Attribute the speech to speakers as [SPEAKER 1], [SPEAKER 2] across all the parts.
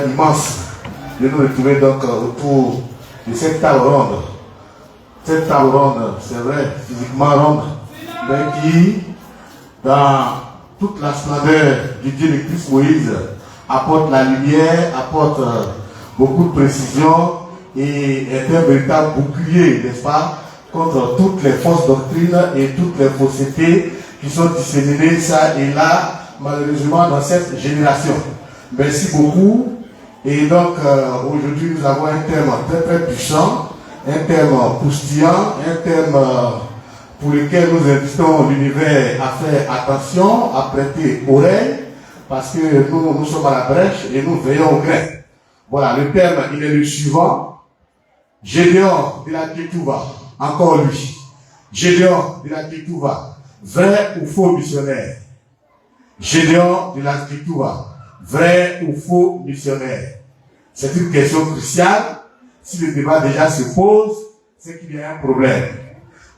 [SPEAKER 1] Immense de nous retrouver donc autour de cette table ronde. Cette table ronde, c'est vrai, physiquement ronde, mais qui, dans toute la splendeur du Dieu de Christ Moïse, apporte la lumière, apporte beaucoup de précision et est un véritable bouclier, n'est-ce pas, contre toutes les fausses doctrines et toutes les faussetés qui sont disséminées ça et là, malheureusement, dans cette génération. Merci beaucoup. Et donc, aujourd'hui, nous avons un thème très très puissant, un thème croustillant, un thème pour lequel nous invitons l'univers à faire attention, à prêter oreille, parce que nous sommes à la brèche et nous veillons au grain. Voilà, le thème, il est le suivant. Gédéon de la Kétouva, encore lui. Gédéon de la Kétouva, vrai ou faux missionnaire? Gédéon de la Kétouva, vrai ou faux missionnaire? C'est une question cruciale. Si le débat déjà se pose, c'est qu'il y a un problème.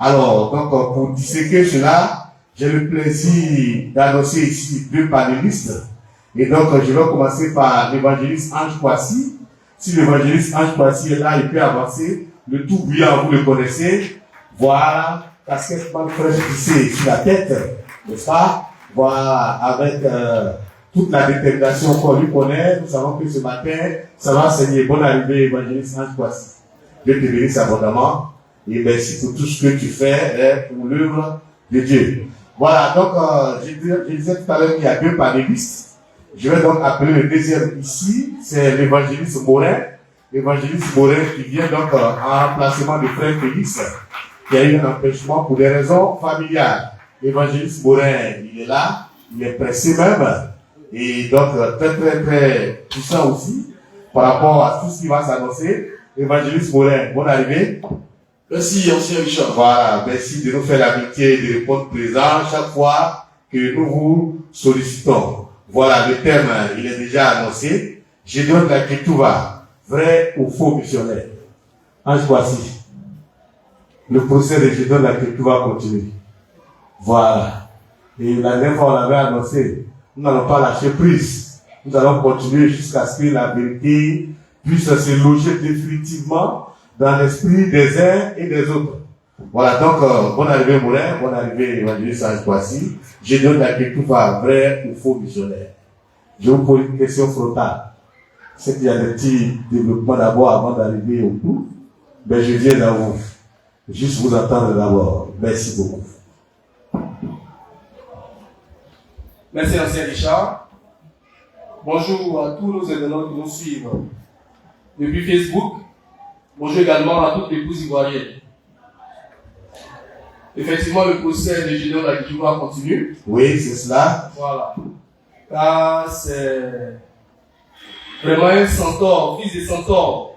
[SPEAKER 1] Alors, donc, pour disséquer cela, j'ai le plaisir d'annoncer ici deux panélistes. Et donc, je vais commencer par l'évangéliste Ange Kwasi. Si l'évangéliste Ange Kwasi est là, il peut avancer. Le tout brillant, vous le connaissez. Voilà, casquette mal fraîche tissée sur la tête, n'est-ce pas? Voilà, avec toute la détermination qu'on lui connaît. Nous savons que ce matin, ça va enseigner. Bonne arrivée, évangéliste Ange Kwasi. Dieu te bénisse abondamment. Et merci pour tout ce que tu fais pour l'œuvre de Dieu. Voilà, donc je disais tout à l'heure qu'il y a deux panélistes. Je vais donc appeler le deuxième ici, c'est l'évangéliste Morin. L'évangéliste Morin qui vient donc en remplacement de frère Félix, qui a eu un empêchement pour des raisons familiales. L'évangéliste Morin, il est là, il est pressé même, et donc très très très puissant aussi par rapport à tout ce qui va s'annoncer. L'évangéliste Morin, bonne arrivée.
[SPEAKER 2] Merci, ancien Richard.
[SPEAKER 1] Voilà, merci de nous faire l'amitié de répondre présent chaque fois que nous vous sollicitons. Voilà, le thème, il est déjà annoncé. Gédéon de la Kétouva, vrai ou faux missionnaire? Ange Kwasi. Le procès de Gédéon de la Kétouva continue. Voilà. Et la dernière fois, on l'avait annoncé. Nous n'allons pas lâcher prise. Nous allons continuer jusqu'à ce que la vérité puisse se loger définitivement dans l'esprit des uns et des autres. Voilà, donc, bonne arrivée Moulin, bonne arrivée évangéliste Ange Kwasi. Gédéon de la Kétouva, vrai ou faux missionnaire? Je vous pose une question frontale. C'est qu'il y a des petits développements d'abord avant d'arriver au bout. Mais je viens à vous. Juste vous attendre d'abord. Merci beaucoup.
[SPEAKER 2] Merci, ancien Richard. Bonjour à tous nos événements qui nous suivent depuis Facebook. Bonjour également à toutes les épouses ivoiriennes. Effectivement, le procès de Gédéon de la Kétouva continue.
[SPEAKER 1] Oui, c'est cela.
[SPEAKER 2] Voilà. Car c'est vraiment un centaure, fils de centaure.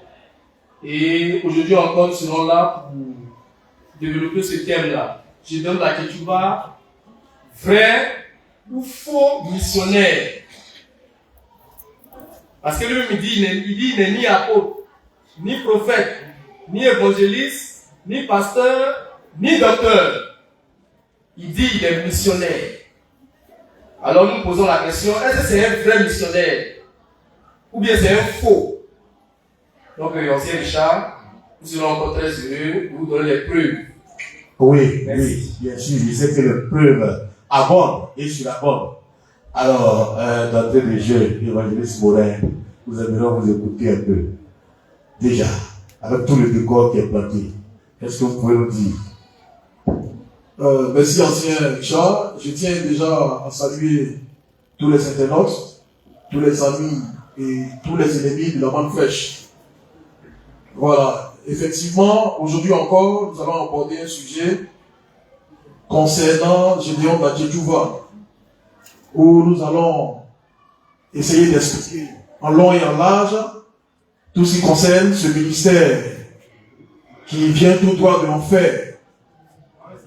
[SPEAKER 2] Et aujourd'hui encore, nous serons là pour développer ce thème-là. Gédéon de la Kétouva, vrai ou faux missionnaire? Parce que lui me dit, il n'est ni apôtre, ni prophète, ni évangéliste, ni pasteur, ni docteur. Il dit il est missionnaire. Alors nous posons la question, est-ce que c'est un vrai missionnaire? Ou bien c'est un faux? Donc, ancien Richard, nous serons encore très heureux de vous donner les preuves.
[SPEAKER 1] Oui,
[SPEAKER 2] merci.
[SPEAKER 1] Oui, bien sûr, je sais que les preuves abondent et sur la bonne. Alors, d'entrée de jeu, évangéliste Morin, nous aimerions vous écouter un peu. Déjà, avec tout le décor qui est planté, qu'est-ce que vous pouvez nous dire?
[SPEAKER 2] Merci, ancien Richard. Je tiens déjà à saluer tous les internautes, tous les amis et tous les ennemis de la bande fraîche. Voilà. Effectivement, aujourd'hui encore, nous allons aborder un sujet concernant Gédéon de la Kétouva, où nous allons essayer d'expliquer en long et en large tout ce qui concerne ce ministère qui vient tout droit de l'enfer.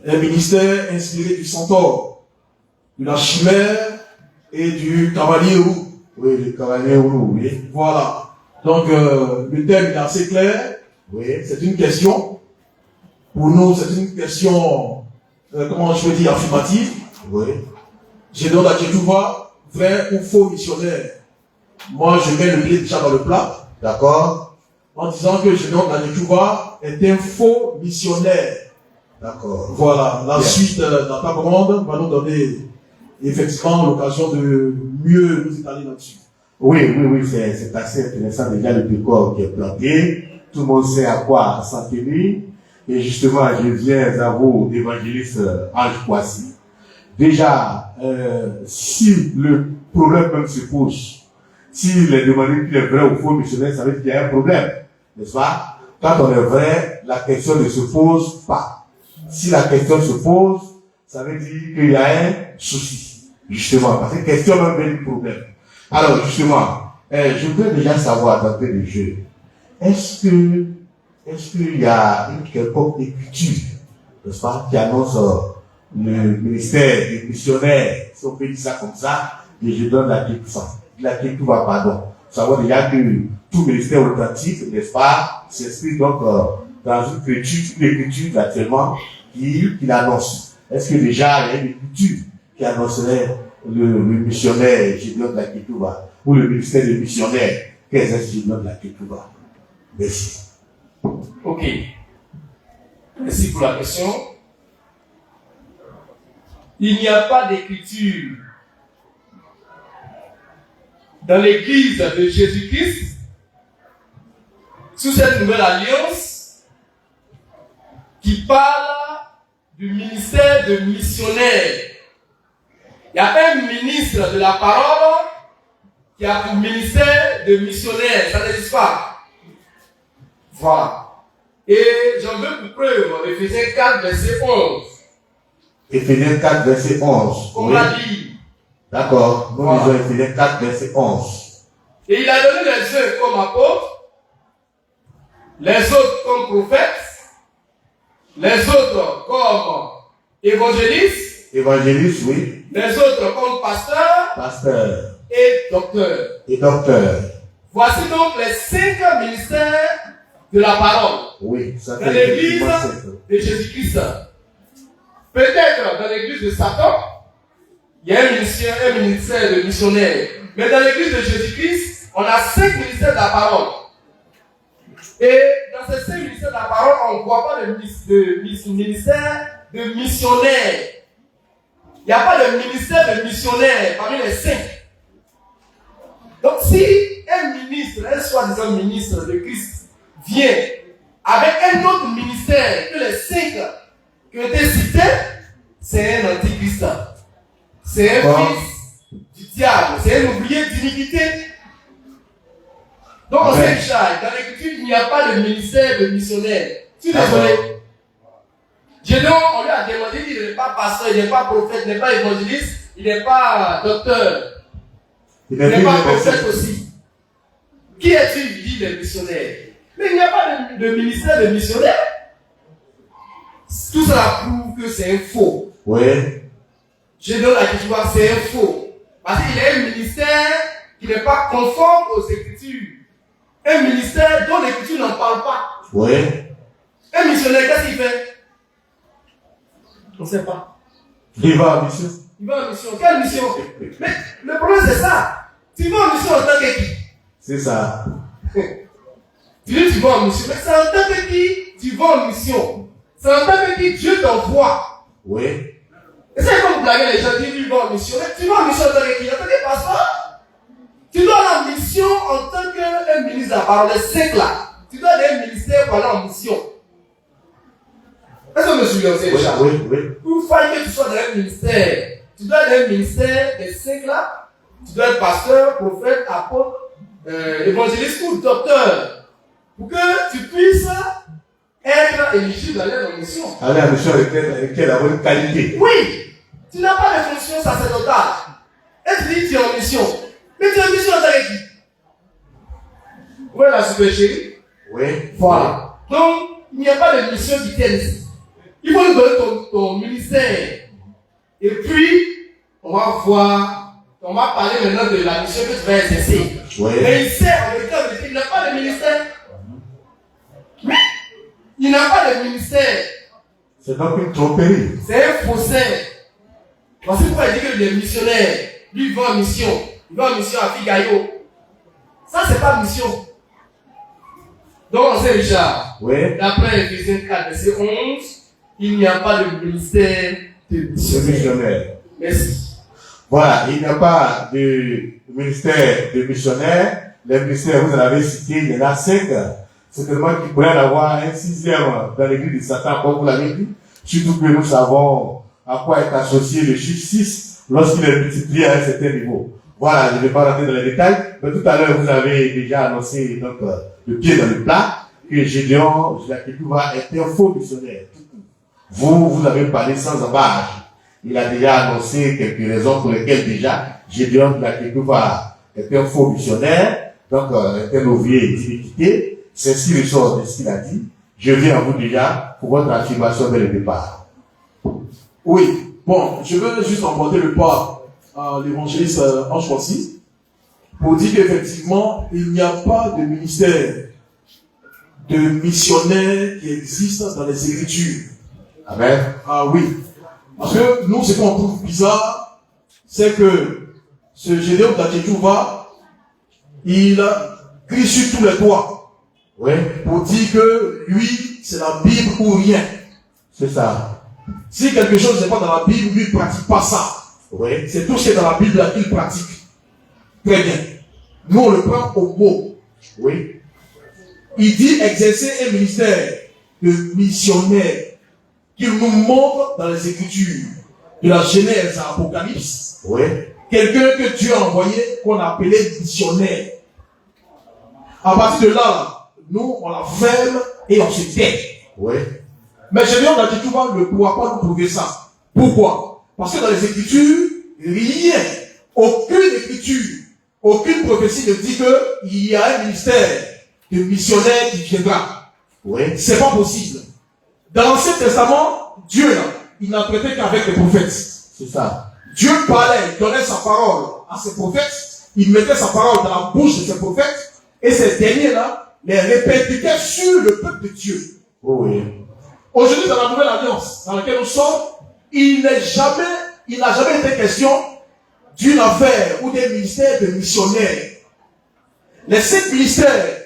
[SPEAKER 2] Un ministère inspiré du centaure, de la chimère et du cavalier roux.
[SPEAKER 1] Oui, le cavalier roux, oui.
[SPEAKER 2] Voilà. Donc, le thème est assez clair.
[SPEAKER 1] Oui.
[SPEAKER 2] C'est une question. Pour nous, c'est une question, comment je peux dire, affirmative.
[SPEAKER 1] Oui.
[SPEAKER 2] Gédéon de la Kétouva, vrai ou faux missionnaire?
[SPEAKER 3] Moi, je mets le pied déjà dans le plat.
[SPEAKER 1] D'accord?
[SPEAKER 3] En disant que Gédéon Kaketuba est un faux missionnaire.
[SPEAKER 1] D'accord.
[SPEAKER 3] Voilà. La suite, la table ronde va nous donner effectivement l'occasion de mieux nous étaler là-dessus.
[SPEAKER 1] Oui, c'est assez intéressant. Déjà, le décor qui est planté. Tout le monde sait à quoi s'en tenir. Et justement, je viens à vous, évangéliste Ange Kouassi. Déjà, si le problème même se pose, s'il est demandé qu'il est vrai ou faux missionnaire, ça veut dire qu'il y a un problème. N'est-ce pas? Quand on est vrai, la question ne se pose pas. Si la question se pose, ça veut dire qu'il y a un souci. Justement, parce que question même vient du problème. Alors, justement, je voudrais déjà savoir d'entrée de jeu, est-ce qu'il y a une quelconque écriture, n'est-ce pas, qui annonce le ministère des missionnaires, si on peut dire ça comme ça, et je donne la Kétouba, pardon. Savoir déjà que tout ministère authentique, n'est-ce pas, s'inscrit donc dans une écriture actuellement qui l'annonce. Est-ce que déjà il y a une écriture qui annoncerait le missionnaire Gédéon Kaketuba ou le ministère des missionnaires qu'exerce Gédéon Kaketuba? Merci.
[SPEAKER 2] Ok. Merci pour la question. Il n'y a pas d'écriture dans l'église de Jésus-Christ sous cette nouvelle alliance qui parle du ministère de missionnaire. Il y a un ministre de la parole qui a pour ministère de missionnaire. Ça n'existe pas. Voilà. Et j'en veux pour preuve Éphésiens 4, verset 11.
[SPEAKER 1] Éphésiens 4, verset 11.
[SPEAKER 2] On l'a dit.
[SPEAKER 1] D'accord. Nous lisons Éphésiens 4, verset 11.
[SPEAKER 2] Et il a donné les uns comme apôtres, les autres comme prophètes, les autres comme évangélistes,
[SPEAKER 1] Oui.
[SPEAKER 2] les autres comme pasteurs et docteurs. Voici donc les 5 ministères de la parole.
[SPEAKER 1] Oui, ça
[SPEAKER 2] dans l'église de Jésus-Christ. Peut-être dans l'église de Satan, il y a un ministère de missionnaire. Mais dans l'église de Jésus-Christ, on a 5 ministères de la parole. Et dans ces 5 ministères de la parole, on ne voit pas de ministère de missionnaire. Il n'y a pas de ministère de missionnaire parmi les 5. Donc si un ministre, un soi-disant ministre de Christ, vient avec un autre ministère que les 5 qui ont été cités, c'est un antichrist. C'est un fils du diable. C'est un oublié d'iniquité. Donc on sait déjà, dans l'écriture, il n'y a pas de ministère de missionnaire. Je suis désolé. Gédéon, on lui a demandé, il n'est pas pasteur, il n'est pas prophète, il n'est pas évangéliste, il n'est pas docteur. Il n'est pas prophète aussi. Qui est-il? Il dit les missionnaires. Mais il n'y a pas de ministère de missionnaire. Tout cela prouve que c'est un faux.
[SPEAKER 1] Oui.
[SPEAKER 2] Gédéon Kaketuba, c'est un faux. Parce qu'il y a un ministère qui n'est pas conforme aux Écritures. Un ministère dont l'Écriture n'en parle pas.
[SPEAKER 1] Oui.
[SPEAKER 2] Un missionnaire, qu'est-ce qu'il fait? On ne sait pas.
[SPEAKER 1] Il va en mission.
[SPEAKER 2] Il va en mission. Quelle mission? Mais le problème, c'est ça. Tu vas en mission en tant que qui?
[SPEAKER 1] C'est ça.
[SPEAKER 2] Tu dis tu vas en mission. Mais c'est en tant que qui tu vas en mission? C'est en tant que qui Dieu t'envoie.
[SPEAKER 1] Oui.
[SPEAKER 2] Et c'est comme blaguer les gens, disent tu vas en mission. Mais tu vas en mission en tant que qui? En tant que pasteur? Tu dois aller en mission en tant qu'un ministre de la parole. Les 5 là. Tu dois aller à un ministère pour aller en mission. Est-ce que vous me suivez déjà?
[SPEAKER 1] Oui.
[SPEAKER 2] Pour faire que tu sois dans un ministère, tu dois aller à un ministère des 5 là. Tu dois être pasteur, prophète, apôtre, évangéliste ou docteur. Pour que tu puisses être éligible d'aller en mission.
[SPEAKER 1] Aller en mission avec quelle bonne qualité.
[SPEAKER 2] Oui. Tu n'as pas de fonction sacerdotale. Et tu dis tu es en mission. Mais tu es en mission avec qui? Où est la supercherie?
[SPEAKER 1] Oui.
[SPEAKER 2] Voilà. Donc, il n'y a pas de mission qui tienne ici. Il faut nous donner ton ministère. Et puis, on va parler maintenant de la mission que tu vas exercer.
[SPEAKER 1] Oui.
[SPEAKER 2] Mais il sait, en même il n'a pas de ministère. Oui. Il n'a pas de ministère.
[SPEAKER 1] C'est donc une tromperie.
[SPEAKER 2] C'est un faussaire. Voici pourquoi il dit que les missionnaires, lui, il va en mission. Il va en mission à Figayo. Ça, c'est pas mission. Donc, c'est Richard.
[SPEAKER 1] Oui.
[SPEAKER 2] D'après Ephésiens 4, verset 11, il n'y a pas de ministère de missionnaire. Merci.
[SPEAKER 1] Voilà, il n'y a pas de ministère de missionnaire. Les ministères, vous en avez cité, il y en a 5. C'est tellement qu'il pourrait y en avoir un 6e dans l'église de Satan, comme vous l'avez dit. Surtout que nous savons à quoi est associé le chiffre 6 lorsqu'il est multiplié à un certain niveau. Voilà, je ne vais pas rentrer dans les détails, mais tout à l'heure, vous avez déjà annoncé donc, le pied dans le plat, que Gédéon, Jacques-Touva, est un faux missionnaire. Vous avez parlé sans embâche. Il a déjà annoncé quelques raisons pour lesquelles déjà Gédéon Jacques-Touva est un faux missionnaire, donc est un ouvrier d'iniquité. C'est ce qui ressort de ce qu'il a dit. Je viens à vous déjà pour votre affirmation dès le départ.
[SPEAKER 3] Oui, bon, je veux juste emporter le pas à l'évangéliste Ange Croissy pour dire qu'effectivement, il n'y a pas de ministère de missionnaire qui existe dans les Écritures.
[SPEAKER 1] Amen.
[SPEAKER 3] Ah oui. Parce que nous, ce qu'on trouve bizarre, c'est que ce Gédéon Jacques-Touva, il crie sur tous les toits.
[SPEAKER 1] Oui.
[SPEAKER 3] Pour dire que lui, c'est la Bible ou rien.
[SPEAKER 1] C'est ça.
[SPEAKER 3] Si quelque chose n'est pas dans la Bible, lui, il ne pratique pas ça.
[SPEAKER 1] Oui.
[SPEAKER 3] C'est tout ce qui est dans la Bible qu'il pratique. Très bien. Nous, on le prend au mot.
[SPEAKER 1] Oui.
[SPEAKER 3] Il dit exercer un ministère de missionnaire qu'il nous montre dans les Écritures, de la Genèse à l'Apocalypse.
[SPEAKER 1] Oui.
[SPEAKER 3] Quelqu'un que Dieu a envoyé, qu'on appelait missionnaire. À partir de là, nous, on la ferme et on se tait.
[SPEAKER 1] Oui.
[SPEAKER 3] Mais Gédéon Jacques-Touva ne pourra pas nous prouver ça. Pourquoi? Parce que dans les Écritures, rien, aucune Écriture, aucune prophétie ne dit qu'il y a un ministère de missionnaire qui viendra.
[SPEAKER 1] Oui.
[SPEAKER 3] C'est pas possible. Dans l'Ancien Testament, Dieu, là, il n'a traité qu'avec les prophètes.
[SPEAKER 1] C'est ça.
[SPEAKER 3] Dieu parlait, il donnait sa parole à ses prophètes, il mettait sa parole dans la bouche de ses prophètes, et ces derniers-là les répercutaient sur le peuple de Dieu.
[SPEAKER 1] Oh oui.
[SPEAKER 3] Aujourd'hui, dans la nouvelle alliance dans laquelle nous sommes, il n'a jamais été question d'une affaire ou des ministères de missionnaires. Les 5 ministères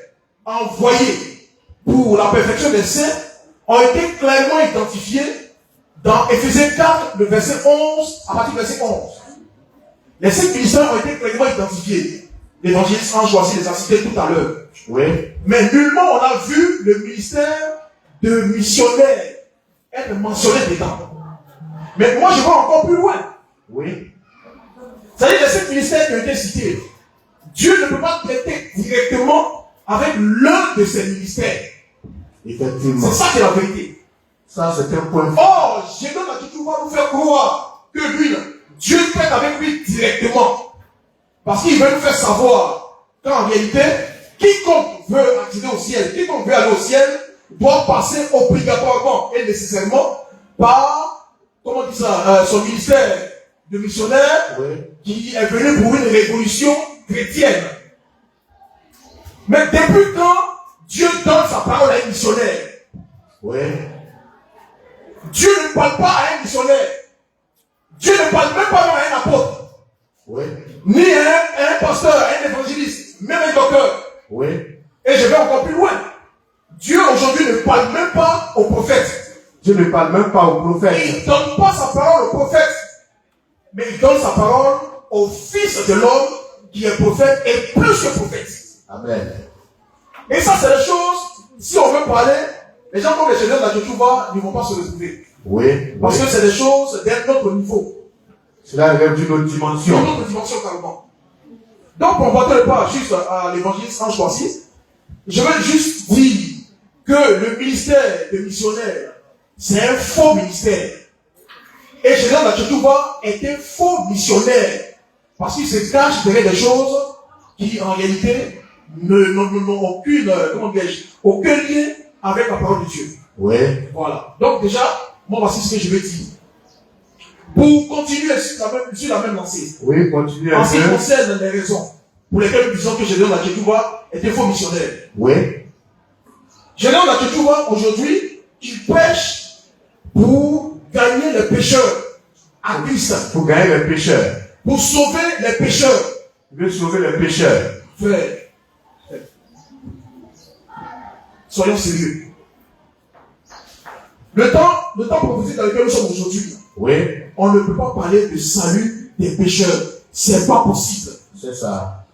[SPEAKER 3] envoyés pour la perfection des saints ont été clairement identifiés dans Ephésiens 4, le verset 11, à partir du verset 11. Les 5 ministères ont été clairement identifiés. L'évangéliste Ange Croissy les a cités tout à l'heure.
[SPEAKER 1] Oui.
[SPEAKER 3] Mais nullement on a vu le ministère de missionnaire être mentionné dedans. Mais moi je vais encore plus loin.
[SPEAKER 1] Oui.
[SPEAKER 3] C'est-à-dire les 5 ministères qui ont été cités. Dieu ne peut pas traiter directement avec l'un de ces ministères.
[SPEAKER 1] Effectivement.
[SPEAKER 3] C'est ça qui est la vérité.
[SPEAKER 1] Ça, c'est un point.
[SPEAKER 3] Or, Gédéon Jacques-Touva nous faire croire que lui, là, Dieu traite avec lui directement. Parce qu'il veut nous faire savoir qu'en réalité, quiconque veut accéder au ciel, quiconque veut aller au ciel, doit passer obligatoirement et nécessairement par, comment on dit ça, son ministère de missionnaire,
[SPEAKER 1] Oui.
[SPEAKER 3] qui est venu pour une révolution chrétienne. Mais depuis quand Dieu donne sa parole à un missionnaire?
[SPEAKER 1] Oui.
[SPEAKER 3] Dieu ne parle pas à un missionnaire. Dieu ne parle même pas à un apôtre.
[SPEAKER 1] Oui.
[SPEAKER 3] Ni à un pasteur, à un évangéliste, même un docteur.
[SPEAKER 1] Oui.
[SPEAKER 3] Et je vais encore plus loin. Dieu aujourd'hui ne parle même pas aux prophètes.
[SPEAKER 1] Dieu ne parle même pas aux prophètes.
[SPEAKER 3] Il ne donne pas sa parole aux prophètes. Mais il donne sa parole au Fils de l'homme qui est prophète et plus que prophète.
[SPEAKER 1] Amen.
[SPEAKER 3] Et ça, c'est les choses, si on veut parler, les gens comme les Gédéon Jacques-Touva ne vont pas se retrouver.
[SPEAKER 1] Oui.
[SPEAKER 3] Parce que c'est des choses d'un autre niveau.
[SPEAKER 1] Cela relève d'une autre dimension.
[SPEAKER 3] Une autre dimension carrément. Donc, pour porter le pas juste à l'évangéliste Ange Croissy, je veux juste dire que le ministère de missionnaire, c'est un faux ministère. Et Gédéon Jacques-Touva est un faux missionnaire. Parce qu'il se cache derrière des choses qui, en réalité, n'ont aucun lien avec la parole de Dieu.
[SPEAKER 1] Oui.
[SPEAKER 3] Voilà. Donc, déjà, moi, voici ce que je vais dire. Pour continuer sur la même lancée.
[SPEAKER 1] Oui, continuez un
[SPEAKER 3] En ce qui
[SPEAKER 1] peu.
[SPEAKER 3] concerne les raisons pour lesquelles nous disons que Gédéon Jacques-Touva est un faux missionnaire.
[SPEAKER 1] Oui.
[SPEAKER 3] Gédéon Jacques-Touva, aujourd'hui, il prêche pour gagner les pécheurs à Christ.
[SPEAKER 1] Pour gagner les pécheurs.
[SPEAKER 3] Pour sauver les pécheurs.
[SPEAKER 1] Il veut sauver les pécheurs.
[SPEAKER 3] Frère, Soyons sérieux. Le temps prophétique dans lequel nous sommes aujourd'hui,
[SPEAKER 1] Oui,
[SPEAKER 3] on ne peut pas parler de salut des pécheurs. C'est pas possible.
[SPEAKER 1] c'est ça.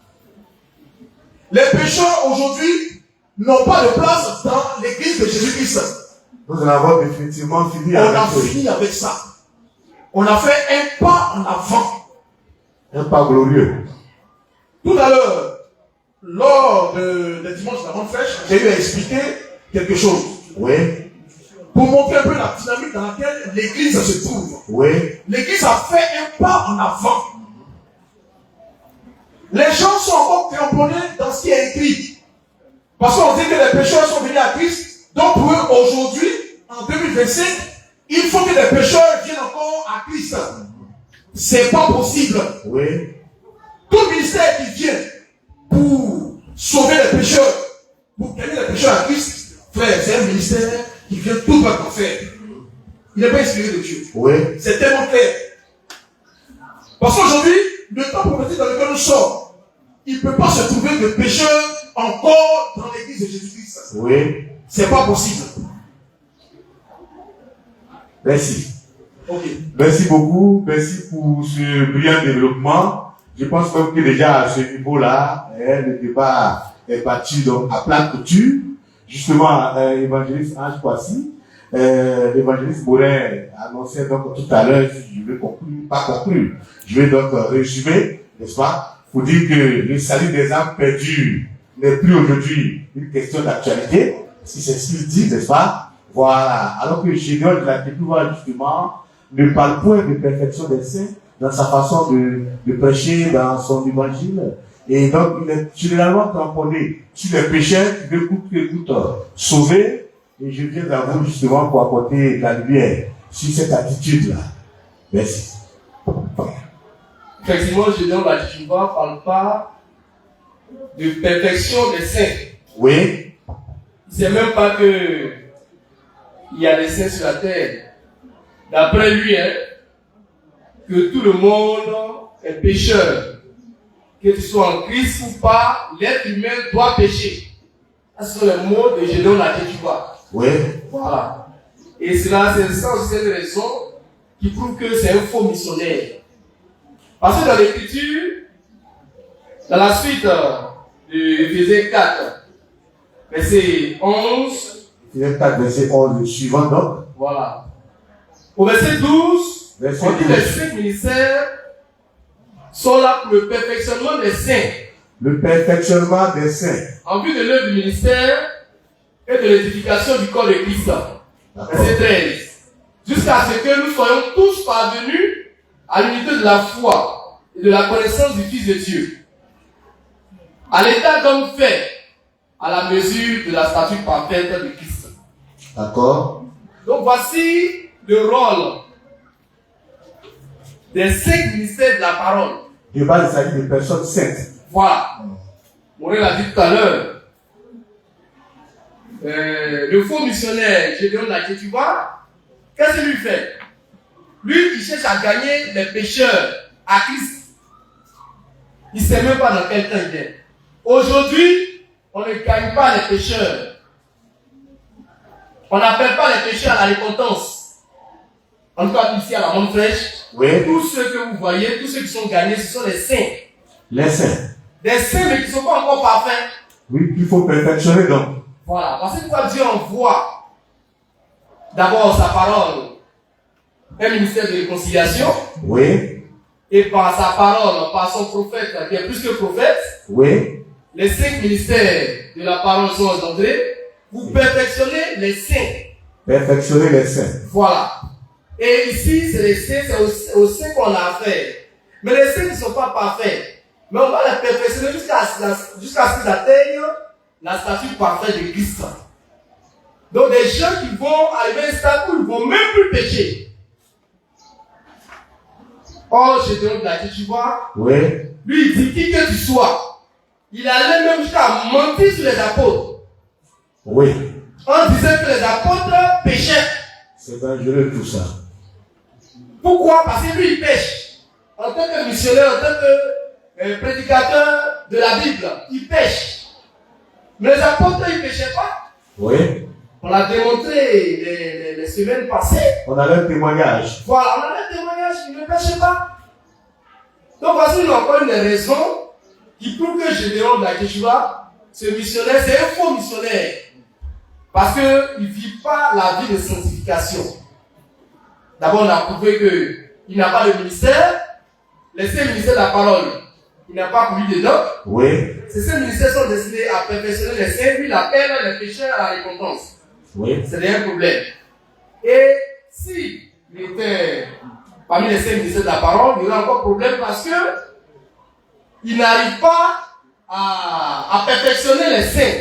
[SPEAKER 3] Les pécheurs aujourd'hui n'ont pas de place dans l'église de Jésus-Christ.
[SPEAKER 1] Nous en avons définitivement fini
[SPEAKER 3] On a
[SPEAKER 1] avec eux.
[SPEAKER 3] fini avec ça. On a fait un pas en avant.
[SPEAKER 1] Un pas glorieux.
[SPEAKER 3] Tout à l'heure, lors des dimanches de la Grande Fraîche, j'ai eu à expliquer quelque chose.
[SPEAKER 1] Oui,
[SPEAKER 3] Pour montrer un peu la dynamique dans laquelle l'église se trouve.
[SPEAKER 1] oui,
[SPEAKER 3] L'église a fait un pas en avant. Les gens sont encore cramponnés dans ce qui est écrit. Parce qu'on dit que les pécheurs sont venus à Christ. Donc pour eux, aujourd'hui, en 2025, il faut que les pécheurs viennent encore à Christ. C'est pas possible.
[SPEAKER 1] oui,
[SPEAKER 3] Tout ministère qui vient pour sauver les pécheurs, pour gagner les pécheurs à Christ, frère, c'est un ministère qui vient tout droit en faire. Il n'est pas inspiré de Dieu.
[SPEAKER 1] oui,
[SPEAKER 3] C'est tellement clair. Parce qu'aujourd'hui, le temps prophétique dans lequel nous sommes, il ne peut pas se trouver de pécheurs encore dans l'église de Jésus-Christ.
[SPEAKER 1] oui.
[SPEAKER 3] C'est pas possible.
[SPEAKER 1] Merci.
[SPEAKER 3] Ok.
[SPEAKER 1] Merci beaucoup. Merci pour ce brillant développement. Je pense même que déjà à ce niveau-là, le débat est parti donc à plat couture. Justement, évangéliste Ange Kwasi, l'évangéliste Borin annonçait donc tout à l'heure, je vais conclure, pas conclure, je vais donc résumer, n'est-ce pas, pour dire que le salut des âmes perdues n'est plus aujourd'hui une question d'actualité, si c'est ce qu'il dit, n'est-ce pas? Voilà. Alors que Gédéon de la Tétouva, justement, ne parle point de perfection des saints dans sa façon de prêcher dans son évangile. Et donc, il est généralement cramponné sur les pécheurs qui veulent coûte que coûte sauver. Et je viens à vous justement pour apporter la lumière sur cette attitude-là. Merci.
[SPEAKER 2] Effectivement, Gédéon la Tétouva ne parle pas de perfection des saints.
[SPEAKER 1] Oui,
[SPEAKER 2] Il ne sait même pas que il y a des saints sur la terre. D'après lui, que tout le monde est pécheur. Que tu sois en Christ ou pas, l'être humain doit pécher. Ce sont les mots de Gédéon la Tétouva.
[SPEAKER 1] oui,
[SPEAKER 2] Voilà. Et cela, c'est ça aussi une raison qui prouve que c'est un faux missionnaire. Parce que dans l'écriture, dans la suite de Éphésiens 4, verset 11,
[SPEAKER 1] Éphésiens 4, verset 11, suivant donc.
[SPEAKER 2] voilà. Au verset 12,
[SPEAKER 1] Verset
[SPEAKER 2] on dit
[SPEAKER 1] 12.
[SPEAKER 2] les 5 ministères sont là pour le perfectionnement des saints,
[SPEAKER 1] Le perfectionnement des saints.
[SPEAKER 2] en vue de l'œuvre du ministère et de l'édification du corps de Christ.
[SPEAKER 1] D'accord.
[SPEAKER 2] Verset 13. Jusqu'à ce que nous soyons tous parvenus à l'unité de la foi et de la connaissance du Fils de Dieu, à l'état d'homme fait, à la mesure de la stature parfaite de Christ.
[SPEAKER 1] D'accord.
[SPEAKER 2] Donc voici le rôle des 5 ministères de la parole.
[SPEAKER 1] De base, il s'agit de personnes saintes.
[SPEAKER 2] Voilà. Maurel l'a dit tout à l'heure. Le faux missionnaire, Gédéon la Tétouva, qu'est-ce qu'il lui fait? Lui, il cherche à gagner les pécheurs à Christ. Il ne sait même pas dans quel temps il est. Aujourd'hui, on ne gagne pas les pécheurs. On n'appelle pas les pécheurs à la repentance. En tout cas, ici à la Grande Fraîche,
[SPEAKER 1] Oui.
[SPEAKER 2] tous ceux que vous voyez, tous ceux qui sont gagnés, ce sont les saints.
[SPEAKER 1] Les saints.
[SPEAKER 2] Des saints, mais qui ne sont pas encore parfaits.
[SPEAKER 1] Oui, qu'il faut perfectionner donc.
[SPEAKER 2] Voilà. Parce que pourquoi Dieu envoie d'abord sa parole, un ministère de réconciliation,
[SPEAKER 1] Oui,
[SPEAKER 2] et par sa parole, par son prophète, qui est plus que prophète,
[SPEAKER 1] oui,
[SPEAKER 2] les 5 ministères de la parole sont engendrés. Vous perfectionnez les saints.
[SPEAKER 1] perfectionner les saints.
[SPEAKER 2] Voilà. Et ici, c'est les saints, c'est aux saints qu'on a affaire. Mais les saints ne sont pas parfaits. Mais on va les perfectionner jusqu'à ce qu'ils atteignent la stature parfaite de Christ. Donc des gens qui vont arriver à un stade où ils ne vont même plus pécher. Or, Gédéon de la Tétouva,
[SPEAKER 1] Oui,
[SPEAKER 2] lui, il dit qui que tu sois. Il allait même jusqu'à mentir sur les apôtres.
[SPEAKER 1] oui.
[SPEAKER 2] En disant que les apôtres péchaient.
[SPEAKER 1] C'est dangereux tout ça.
[SPEAKER 2] Pourquoi? Parce que lui, il pêche. En tant que missionnaire, en tant que prédicateur de la Bible, il pêche. Mais les apôtres, ils ne pêchaient pas.
[SPEAKER 1] Oui.
[SPEAKER 2] On l'a démontré les semaines passées.
[SPEAKER 1] On a un témoignage.
[SPEAKER 2] Voilà, on a un témoignage, il ne pêche pas. Donc voici encore une raison qui prouve que Gédéon de la Kéchoua, ce missionnaire, c'est un faux missionnaire. Parce qu'il ne vit pas la vie de sanctification. D'abord, on a prouvé qu'il n'a pas de ministère. Les seuls ministères de la parole, il n'a pas pour lui dedans.
[SPEAKER 1] Oui.
[SPEAKER 2] Ces ministères sont destinés à perfectionner les saints, lui, l'appel les pécheurs à la repentance.
[SPEAKER 1] Oui.
[SPEAKER 2] C'est un problème. Et si il était parmi les 5 ministères de la parole, il y aurait encore problème parce que il n'arrive pas à perfectionner les saints.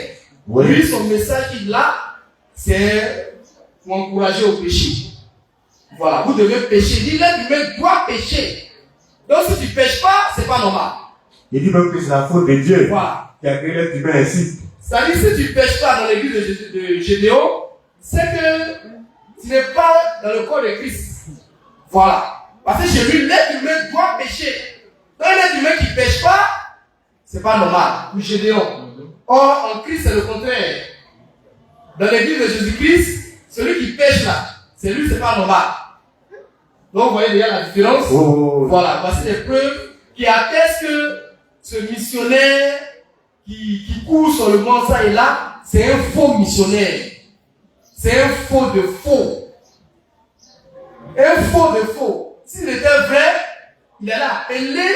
[SPEAKER 1] Oui.
[SPEAKER 2] Lui, son message qu'il a, c'est pour encourager au péché. Voilà, vous devez pécher. Il dit, l'être humain doit pécher. Donc si tu ne pêches pas, c'est pas normal.
[SPEAKER 1] Il dit même que c'est la faute de Dieu.
[SPEAKER 2] Voilà.
[SPEAKER 1] Qui a créé l'être humain ainsi.
[SPEAKER 2] C'est-à-dire, si tu ne pêches pas dans l'église de Gédéon, c'est que tu n'es pas dans le corps de Christ. Voilà. Parce que chez lui, l'être humain doit pécher. Donc, l'être humain qui ne pêche pas, c'est pas normal. Pour Gédéon. Or, en Christ, c'est le contraire. Dans l'église de Jésus-Christ, celui qui pêche là, c'est lui, c'est pas normal. Donc, vous voyez déjà la différence.
[SPEAKER 1] Oh.
[SPEAKER 2] Voilà. Voici des preuves qui attestent que ce missionnaire qui court sur le mont ça et là, c'est un faux missionnaire. C'est un faux de faux. Un faux de faux. S'il était vrai, il allait appeler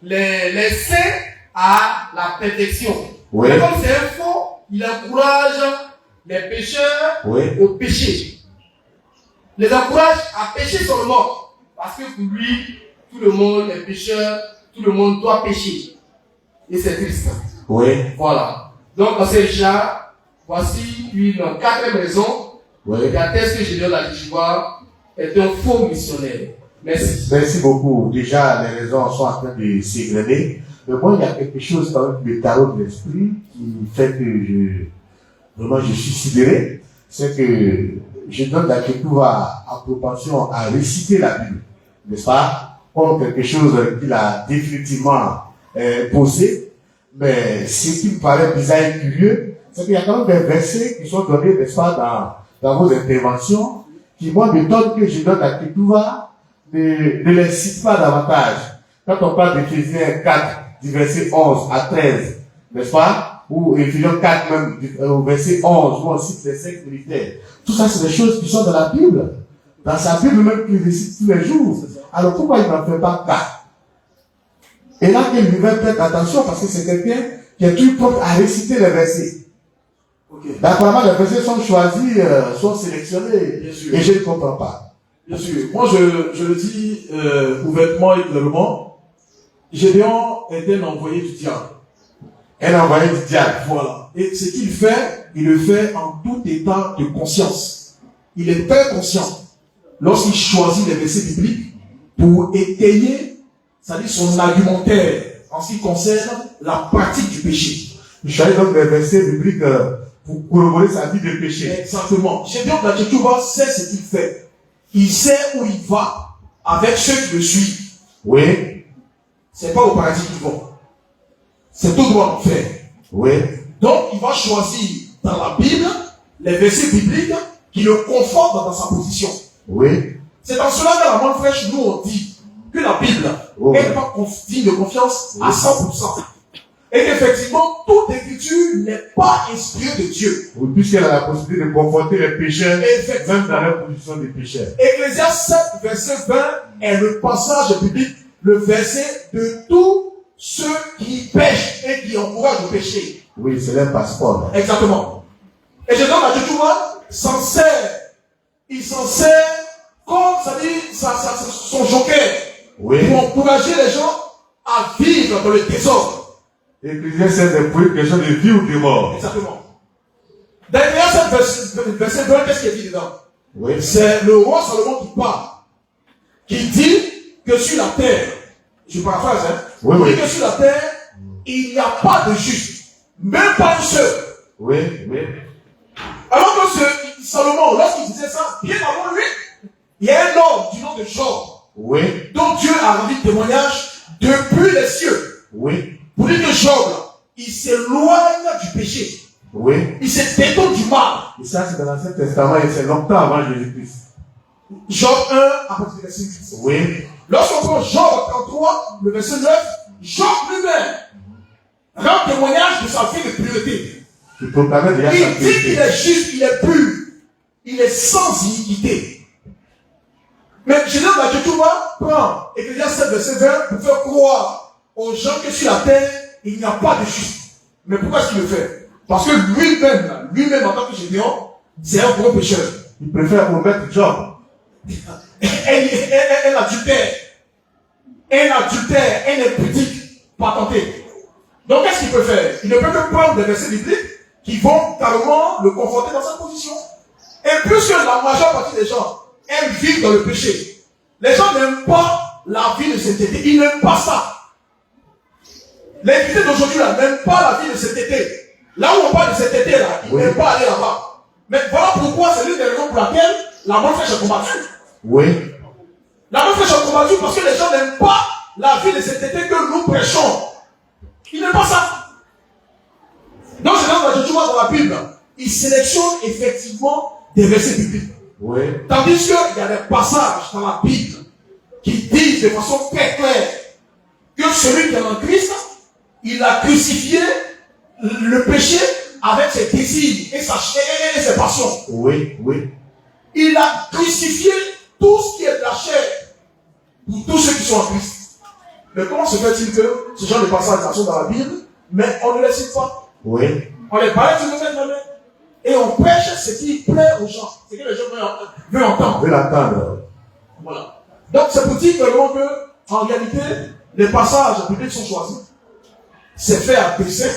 [SPEAKER 2] les saints à la perfection.
[SPEAKER 1] Oui.
[SPEAKER 2] Mais comme c'est un faux, il encourage les pécheurs au péché. Les encourage à pécher seulement. Parce que pour lui, tout le monde est pécheur, tout le monde doit pécher. Et c'est triste.
[SPEAKER 1] Oui.
[SPEAKER 2] Voilà. Donc, dans ces gens, voici une 4e raison qui atteste que Gédéon de la Kéchoua est un faux missionnaire. Merci.
[SPEAKER 1] Merci beaucoup. Déjà, les raisons sont en train de s'égrener. Mais moi, il y a quelque chose quand même qui me taraude l'esprit, qui fait que je suis sidéré. C'est que Gédéon de la Kéchoua a propension à réciter la Bible, n'est-ce pas? Comme quelque chose qu'il a définitivement posé. Mais ce qui me paraît bizarre et curieux, c'est qu'il y a quand même des versets qui sont donnés, n'est-ce pas, dans vos interventions, qui, moi, m'étonnent que Gédéon de la Kéchoua ne les cite pas davantage. Quand on parle d'Éphésiens 4, du verset 11 à 13, n'est-ce pas? Ou Éphésiens 4, même, au verset 11, où on cite les 5 militaires. Tout ça, c'est des choses qui sont dans la Bible. Dans sa Bible même, qu'il récite tous les jours. Alors, pourquoi il n'en fait pas cas? Et là, il lui va faire attention parce que c'est quelqu'un qui est tout propre à réciter les versets.
[SPEAKER 3] Okay.
[SPEAKER 1] Apparemment, les versets sont choisis, sont sélectionnés.
[SPEAKER 3] Bien sûr.
[SPEAKER 1] Et je ne comprends pas.
[SPEAKER 3] Bien sûr. Moi, je le dis ouvertement et clairement. Gédéon est un envoyé du diable.
[SPEAKER 1] Un envoyé du diable.
[SPEAKER 3] Voilà. Et ce qu'il fait, il le fait en tout état de conscience. Il est très conscient lorsqu'il choisit les versets bibliques pour étayer, c'est-à-dire son argumentaire en ce qui concerne la pratique du péché.
[SPEAKER 1] Il choisit donc des versets bibliques pour corroborer sa vie de péché.
[SPEAKER 3] Exactement. Gédéon de la Kéchoua sait ce qu'il fait. Il sait où il va avec ceux qui le suivent.
[SPEAKER 1] Oui.
[SPEAKER 3] C'est pas au paradis qu'ils vont. C'est tout droit en fait.
[SPEAKER 1] Oui.
[SPEAKER 3] Donc, il va choisir dans la Bible les versets bibliques qui le confortent dans sa position.
[SPEAKER 1] Oui.
[SPEAKER 3] C'est dans cela que la moine fraîche, nous, on dit que la Bible n'est pas digne de confiance à 100%. Et qu'effectivement, toute écriture n'est pas inspirée de Dieu.
[SPEAKER 1] Oui, puisqu'elle a la possibilité de confronter les pécheurs, même dans leur position de pécheurs.
[SPEAKER 3] Ecclésiaste 7, verset 20 est le passage biblique, le verset de tous ceux qui pêchent et qui encouragent au péché.
[SPEAKER 1] Oui, c'est leur passeport.
[SPEAKER 3] Exactement. Et je donne à Jéhovah, s'en sert. Il s'en sert comme, ça dit, son joker.
[SPEAKER 1] Oui.
[SPEAKER 3] Pour encourager les gens à vivre dans le désordre.
[SPEAKER 1] Ecclésiaste, c'est pour une question de vie ou de mort.
[SPEAKER 3] Exactement. Dans Ecclésiaste 7, verset 20, qu'est-ce qu'il dit dedans?
[SPEAKER 1] Oui.
[SPEAKER 3] C'est le roi Salomon qui parle. Qui dit que sur la terre, je paraphrase, hein?
[SPEAKER 1] Oui,
[SPEAKER 3] il
[SPEAKER 1] oui.
[SPEAKER 3] dit que sur la terre, il n'y a pas de juste. Même pas un seul.
[SPEAKER 1] Oui, oui.
[SPEAKER 3] Alors que Salomon, lorsqu'il disait ça, bien avant lui, il y a un homme du nom de Job,
[SPEAKER 1] Oui.
[SPEAKER 3] dont Dieu a rendu témoignage depuis les cieux.
[SPEAKER 1] Oui.
[SPEAKER 3] Pour dire que Job, il s'éloigne du péché.
[SPEAKER 1] Oui.
[SPEAKER 3] Il se détourne du mal.
[SPEAKER 1] Et ça, c'est dans l'Ancien Testament et c'est longtemps avant Jésus-Christ.
[SPEAKER 3] Job 1, à partir du verset 8.
[SPEAKER 1] Oui.
[SPEAKER 3] Lorsqu'on prend Job 33, le verset 9, Job lui-même rend témoignage de sa vie de pureté.
[SPEAKER 1] Il proclamait déjà sa
[SPEAKER 3] Il dit qu'il
[SPEAKER 1] pureté.
[SPEAKER 3] est juste, il est pur, il est sans iniquité. Mais Jésus Mathieu-Touba prend Ecclésiaste 7, verset 20 pour faire croire aux gens que sur la terre, il n'y a pas de juste. Mais pourquoi est-ce qu'il le fait? Parce que lui-même en tant que Gédéon, c'est un gros pécheur.
[SPEAKER 1] Il préfère commettre Job.
[SPEAKER 3] Un adultère, un impudique patenté. Donc qu'est-ce qu'il peut faire? Il ne peut que prendre des versets bibliques qui vont carrément le conforter dans sa position. Et puisque la majeure partie des gens aiment vivre dans le péché, les gens n'aiment pas la vie de sainteté. Ils n'aiment pas ça. L'invité d'aujourd'hui là n'aime pas la vie de sainteté. Là où on parle de sainteté là, ils n'aiment pas aller là-bas. Mais voilà pourquoi c'est l'une des raisons pour laquelle la bonne flèche est combattue.
[SPEAKER 1] Oui.
[SPEAKER 3] La bonne flèche est combattue parce que les gens n'aiment pas la vie de sainteté que nous prêchons. Ils n'aiment pas ça. Donc je vois dans la Bible, il sélectionne effectivement des versets bibliques.
[SPEAKER 1] Oui.
[SPEAKER 3] Tandis qu'il y a des passages dans la Bible qui disent de façon très claire que celui qui est en Christ, il a crucifié le péché avec ses désirs et ses passions.
[SPEAKER 1] Oui. Oui.
[SPEAKER 3] Il a crucifié tout ce qui est de la chair pour tous ceux qui sont en Christ. Mais comment se fait-il que ce genre de passages sont dans la Bible, mais on ne les cite pas?
[SPEAKER 1] Oui.
[SPEAKER 3] On les parle tout le monde et on prêche ce qui plaît aux gens, ce que les gens veulent entendre.
[SPEAKER 1] On veut l'attendre.
[SPEAKER 3] Voilà. Donc c'est pour dire que, en réalité, les passages bibliques sont choisis. C'est fait à dessein.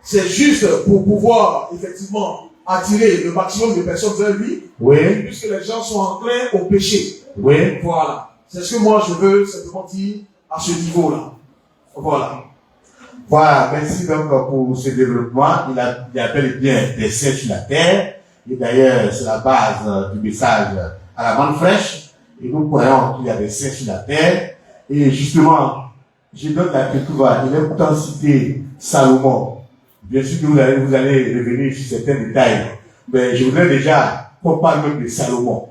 [SPEAKER 3] C'est juste pour pouvoir, effectivement, attirer le maximum de personnes vers lui.
[SPEAKER 1] Oui.
[SPEAKER 3] Puisque les gens sont enclins au péché.
[SPEAKER 1] Oui.
[SPEAKER 3] Voilà. C'est ce que moi je veux simplement dire à ce niveau-là. Voilà.
[SPEAKER 1] Voilà, merci donc pour ce développement. Il a bel et bien des saints sur la terre. Et d'ailleurs, c'est la base du message à la manne fraîche. Et nous croyons qu'il y a des saints sur la terre. Et justement, je donne la lecture. Il est pourtant cité Salomon. Bien sûr que vous allez revenir sur certains détails. Mais je voudrais déjà qu'on parle même de Salomon.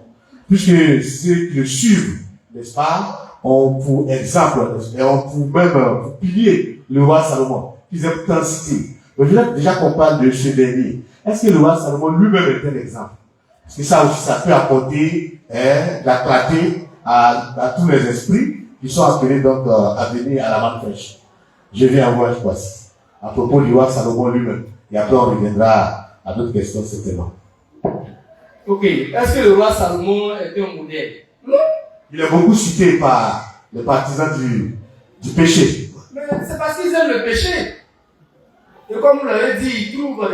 [SPEAKER 1] Puisque ceux qui le suivent, n'est-ce pas, ont pour exemple, et ont pour même pour pilier le roi Salomon, qu'ils aiment pourtant citer. Mais je voudrais déjà qu'on parle de ce dernier. Est-ce que le roi Salomon lui-même est un exemple? Parce que ça aussi, ça peut apporter la clarté à tous les esprits qui sont appelés donc à venir à la manne fraîche. Je viens à voir, je crois, à propos du roi Salomon lui-même. Et après, on reviendra à d'autres questions certainement.
[SPEAKER 2] Ok. Est-ce que le roi Salomon était un modèle? Non.
[SPEAKER 1] Il est beaucoup cité par les partisans du péché.
[SPEAKER 2] Mais c'est parce qu'ils aiment le péché. Et comme vous l'avez dit, ils trouvent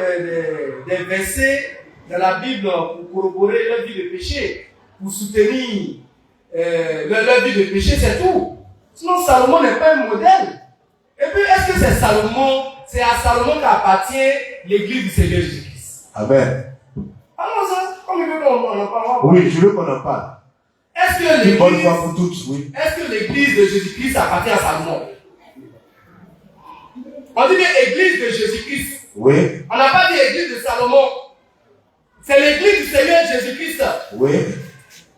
[SPEAKER 2] des versets dans la Bible pour corroborer leur vie de péché, pour soutenir leur vie de péché, c'est tout. Sinon, Salomon n'est pas un modèle. Et puis, est-ce que c'est à Salomon qu'appartient l'église du Seigneur Jésus-Christ?
[SPEAKER 1] Amen.
[SPEAKER 2] Alors ça, comme il veut qu'on en parle.
[SPEAKER 1] Oui, je veux qu'on en parle.
[SPEAKER 2] Est-ce que
[SPEAKER 1] Une bonne fois pour toutes, oui.
[SPEAKER 2] est-ce que l'église de Jésus-Christ appartient à Salomon? On dit bien église de Jésus-Christ.
[SPEAKER 1] Oui.
[SPEAKER 2] On n'a pas dit église de Salomon. C'est l'église du Seigneur Jésus-Christ.
[SPEAKER 1] Oui.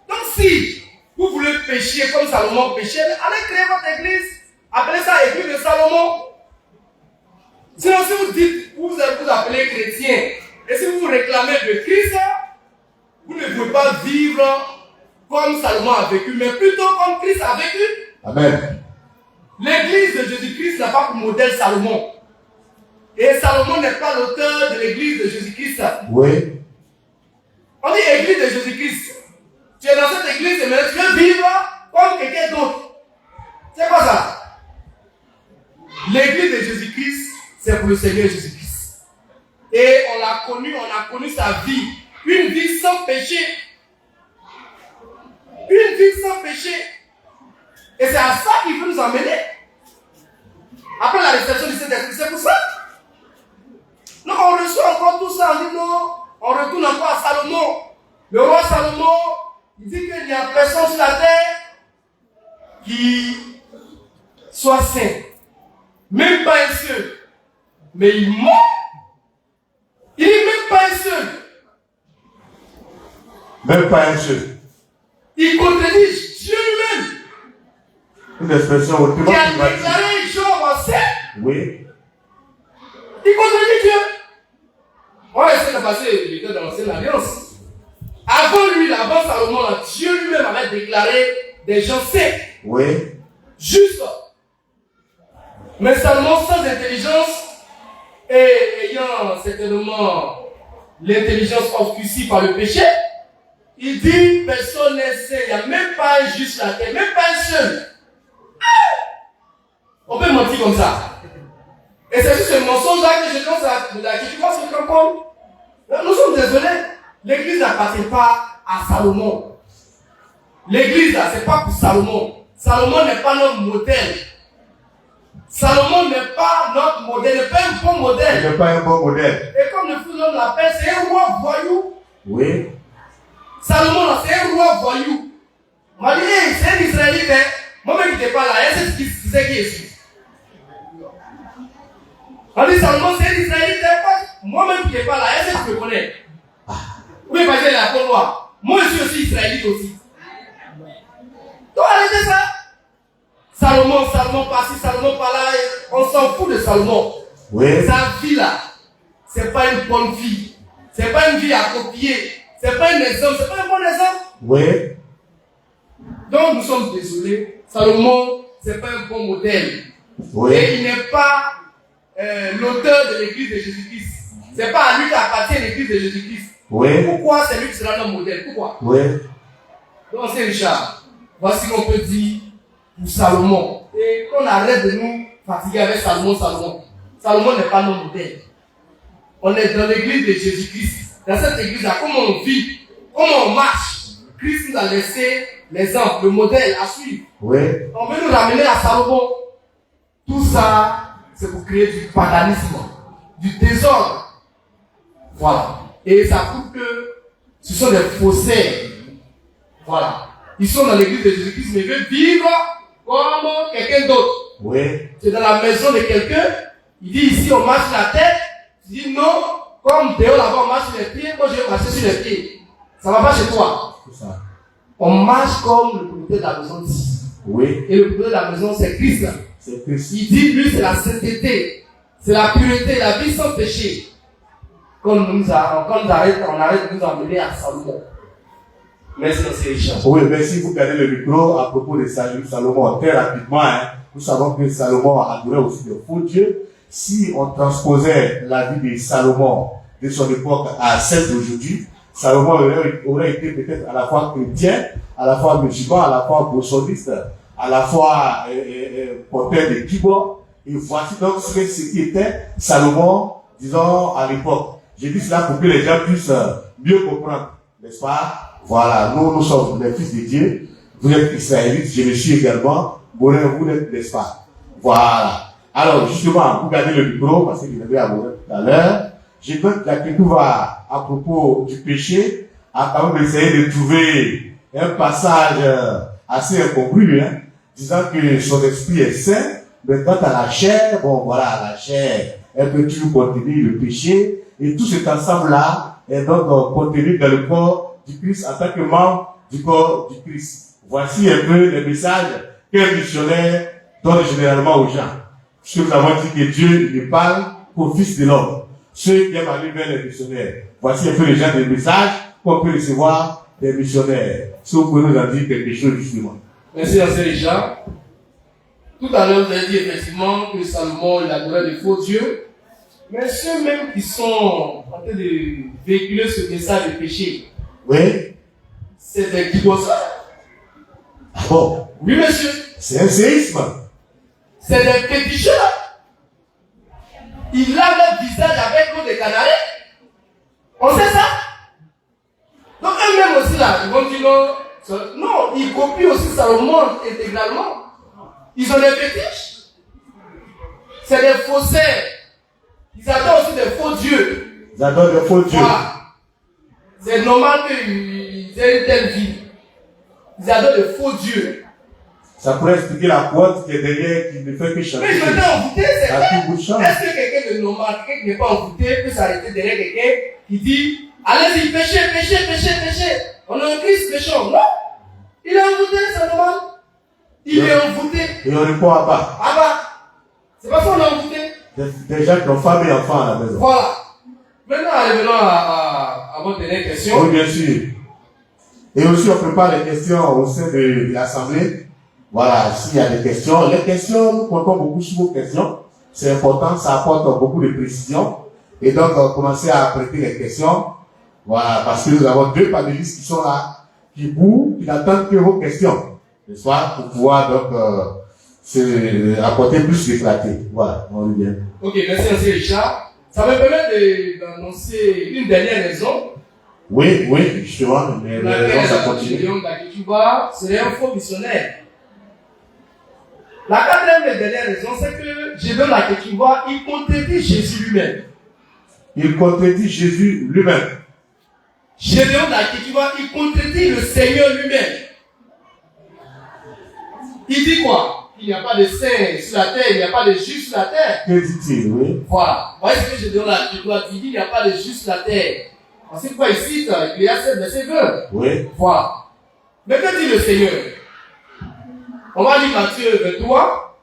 [SPEAKER 2] Donc si vous voulez pécher comme Salomon péchait, allez créer votre église. Appelez ça église de Salomon. Sinon, si vous dites, vous vous appelez chrétien, et si vous vous réclamez de Christ, vous ne pouvez pas vivre comme Salomon a vécu, mais plutôt comme Christ a vécu.
[SPEAKER 1] Amen.
[SPEAKER 2] L'église de Jésus-Christ n'a pas pour modèle Salomon. Et Salomon n'est pas l'auteur de l'église de Jésus-Christ.
[SPEAKER 1] Oui.
[SPEAKER 2] On dit église de Jésus-Christ. Tu es dans cette église et maintenant tu veux vivre comme quelqu'un d'autre. C'est quoi ça? L'église de Jésus-Christ, c'est pour le Seigneur Jésus-Christ. Et on a connu sa vie. Une vie sans péché. Une vie sans péché. Et c'est à ça qu'il veut nous emmener. Après la réception du Saint-Esprit, c'est pour ça. Donc on reçoit encore tout ça, on dit non, on retourne encore à Salomon. Le roi Salomon, il dit qu'il n'y a personne sur la terre qui soit saint. Même pas un seul. Mais il ment.
[SPEAKER 1] Même pas un seul.
[SPEAKER 2] Il contredit Dieu lui-même.
[SPEAKER 1] Une expression autrement
[SPEAKER 2] Qui a
[SPEAKER 1] qui va dire.
[SPEAKER 2] déclaré Job en 7.
[SPEAKER 1] Oui.
[SPEAKER 2] Il contredit Dieu. On va essayer de passer les temps dans l'ancienne alliance. Avant lui, avant Salomon, là, Dieu lui-même avait déclaré des gens secs.
[SPEAKER 1] Oui.
[SPEAKER 2] Juste. Mais Salomon, sans intelligence, et ayant certainement l'intelligence obscurcie par le péché, il dit personne n'est saint, il n'y a même pas un juste la terre, même pas un seul. On peut mentir comme ça. Et c'est juste ce mensonge-là que je pense à qui tu penses que comprendre. Nous sommes désolés. L'église n'appartient pas à Salomon. L'église là, c'est pas pour Salomon. Salomon n'est pas notre modèle. Salomon n'est pas notre modèle, n'est pas un bon modèle.
[SPEAKER 1] Il n'est pas un bon modèle.
[SPEAKER 2] Et comme le fou l'homme l'appelle, c'est un roi voyou.
[SPEAKER 1] Oui.
[SPEAKER 2] Salomon là, c'est un roi voyou. On m'a dit, hey, c'est un Israélite, hein. Moi-même qui n'étais pas là, est-ce que c'est qui est sûr? On dit Salomon, c'est un Israélite, hein. Moi-même qui n'étais pas là, est-ce que tu me connais? Oui, parce que la peau noire. Moi, je suis aussi Israélite aussi. Donc arrêtez ça. Salomon par-ci, Salomon par-là, on s'en fout de Salomon.
[SPEAKER 1] Oui.
[SPEAKER 2] Sa vie là, c'est pas une bonne vie. C'est pas une vie à copier. C'est pas un exemple, c'est pas un bon exemple.
[SPEAKER 1] Oui.
[SPEAKER 2] Donc nous sommes désolés. Salomon, c'est pas un bon modèle.
[SPEAKER 1] Oui.
[SPEAKER 2] Et il n'est pas l'auteur de l'église de Jésus-Christ. C'est pas à lui qu'appartient l'église de Jésus-Christ.
[SPEAKER 1] Oui.
[SPEAKER 2] Pourquoi c'est lui qui sera notre modèle? Pourquoi?
[SPEAKER 1] Oui.
[SPEAKER 2] Donc c'est Richard. Voici ce qu'on peut dire pour Salomon. Et qu'on arrête de nous fatiguer avec Salomon. Salomon n'est pas notre modèle. On est dans l'église de Jésus-Christ. Dans cette église-là, comment on vit, comment on marche. Christ nous a laissé l'exemple, le modèle à suivre.
[SPEAKER 1] Oui.
[SPEAKER 2] On veut nous ramener à Salomon. Tout ça, c'est pour créer du paganisme, du désordre. Voilà. Et ça prouve que ce sont des faussaires. Voilà. Ils sont dans l'église de Jésus-Christ, mais ils veulent vivre comme quelqu'un d'autre.
[SPEAKER 1] Oui.
[SPEAKER 2] C'est dans la maison de quelqu'un. Il dit ici, on marche la tête. Il dit non, comme Théo là-bas, on marche sur les pieds. Moi, je vais marcher sur les pieds. Ça va pas chez toi.
[SPEAKER 1] C'est ça.
[SPEAKER 2] On marche comme le propriétaire de la maison dit.
[SPEAKER 1] Oui.
[SPEAKER 2] Et le propriétaire de la maison, c'est Christ.
[SPEAKER 1] C'est Christ.
[SPEAKER 2] Il dit, lui, c'est la sainteté. C'est la pureté, la vie sans péché. Quand on arrête de nous emmener à Salomon. Merci, c'est Richard.
[SPEAKER 1] Oui, mais si vous gardez le micro à propos de Salomon, très rapidement, hein, nous savons que Salomon adorait aussi de faux dieux. Si on transposait la vie de Salomon de son époque à celle d'aujourd'hui, Salomon aurait été peut-être à la fois chrétien, à la fois musulman, à la fois bolsoniste, à la fois porteur de keyboard. Et voici donc ce qui était Salomon, disons, à l'époque. J'ai dit cela pour que les gens puissent mieux comprendre, n'est-ce pas? Voilà, nous sommes les fils de Dieu. Vous êtes israélites, je le suis également. Vous l'êtes, n'est-ce pas? Voilà. Alors, justement, vous gardez le micro, parce que je l'avais abordé tout à l'heure. J'ai note la Kétou va, à propos du péché, avant d'essayer de trouver un passage assez incongru, hein, disant que son esprit est saint, mais quant à la chair, bon, voilà, la chair, elle peut toujours contenir le péché, et tout cet ensemble-là est donc contenu dans le corps du Christ en tant que membre du corps du Christ. Voici un peu les messages qu'un missionnaire donne généralement aux gens. Puisque nous avons dit que Dieu ne parle qu'aux fils de l'homme. Ceux qui aiment aller vers les missionnaires. Voici un peu les gens des messages qu'on peut recevoir des missionnaires. Si vous pouvez nous en dire quelque chose justement.
[SPEAKER 2] Merci à Richard. Tout à l'heure, vous avez dit effectivement que Salomon, il adorait les faux dieux. Mais ceux-mêmes qui sont en train de véhiculer ce message de péché,
[SPEAKER 1] Oui.
[SPEAKER 2] c'est des kibosas.
[SPEAKER 1] Ah bon?
[SPEAKER 2] Oui, monsieur.
[SPEAKER 1] C'est un séisme.
[SPEAKER 2] C'est des péticheurs. Ils lavent leur visage avec l'eau de canaries. On sait ça? Donc eux-mêmes aussi là, ils vont dire non. Non, ils copient aussi Salomon intégralement. Ils ont des fétiches. C'est des faussaires. Ils adorent aussi des faux dieux.
[SPEAKER 1] Ils adorent des faux dieux.
[SPEAKER 2] Voilà. C'est normal qu'ils aient une telle vie. Ils adorent des faux dieux.
[SPEAKER 1] Ça pourrait expliquer la pointe qui est derrière, qui ne fait que chanter.
[SPEAKER 2] Mais je vais envoûter, c'est
[SPEAKER 1] À tout bout de champ.
[SPEAKER 2] Est-ce que quelqu'un de normal, quelqu'un qui n'est pas envoûté, peut s'arrêter derrière quelqu'un qui dit allez-y, péchez, péchez, péchez, péchez. On est en Christ méchant. Non. Il est envoûté, c'est normal. Il est envoûté.
[SPEAKER 1] Et on répond à bas.
[SPEAKER 2] Ah bah. C'est pas ça qu'on est envoûté.
[SPEAKER 1] Des gens qui ont femme et enfants à la maison.
[SPEAKER 2] Voilà. Maintenant, revenons à votre dernière question.
[SPEAKER 1] Oui, bien sûr. Et aussi, on prépare les questions au sein de l'Assemblée. Voilà, s'il y a des questions. Les questions, nous comptons beaucoup sur vos questions. C'est important, ça apporte beaucoup de précision. Et donc, commencez à prêter les questions. Voilà, parce que nous avons 2 panélistes qui sont là, qui n'attendent que vos questions. N'est-ce pas? Pour pouvoir donc apporter plus de clarté. Voilà, on revient.
[SPEAKER 2] Ok, merci, M. Richard. Ça me permet d'annoncer une dernière raison.
[SPEAKER 1] Oui, justement, mais les raisons, ça continue.
[SPEAKER 2] Gédéon d'Aketuba serait un faux missionnaire. La 4e et dernière raison, c'est que Gédéon d'Aketuba, il contredit Jésus lui-même.
[SPEAKER 1] Il contredit Jésus lui-même.
[SPEAKER 2] Gédéon d'Aketuba, il contredit le Seigneur lui-même. Il dit quoi? Il n'y a pas de saints sur la terre, il n'y a pas de justes sur la terre.
[SPEAKER 1] Que dit-il, oui?
[SPEAKER 2] Voilà. Vous voyez ce que Gédéon d'Aketuba dit, il n'y a pas de justes sur la terre. C'est pourquoi il cite Ecclésiaste 7, verset 20.
[SPEAKER 1] Oui.
[SPEAKER 2] Voilà. Mais que dit le Seigneur? On va lire Matthieu 23,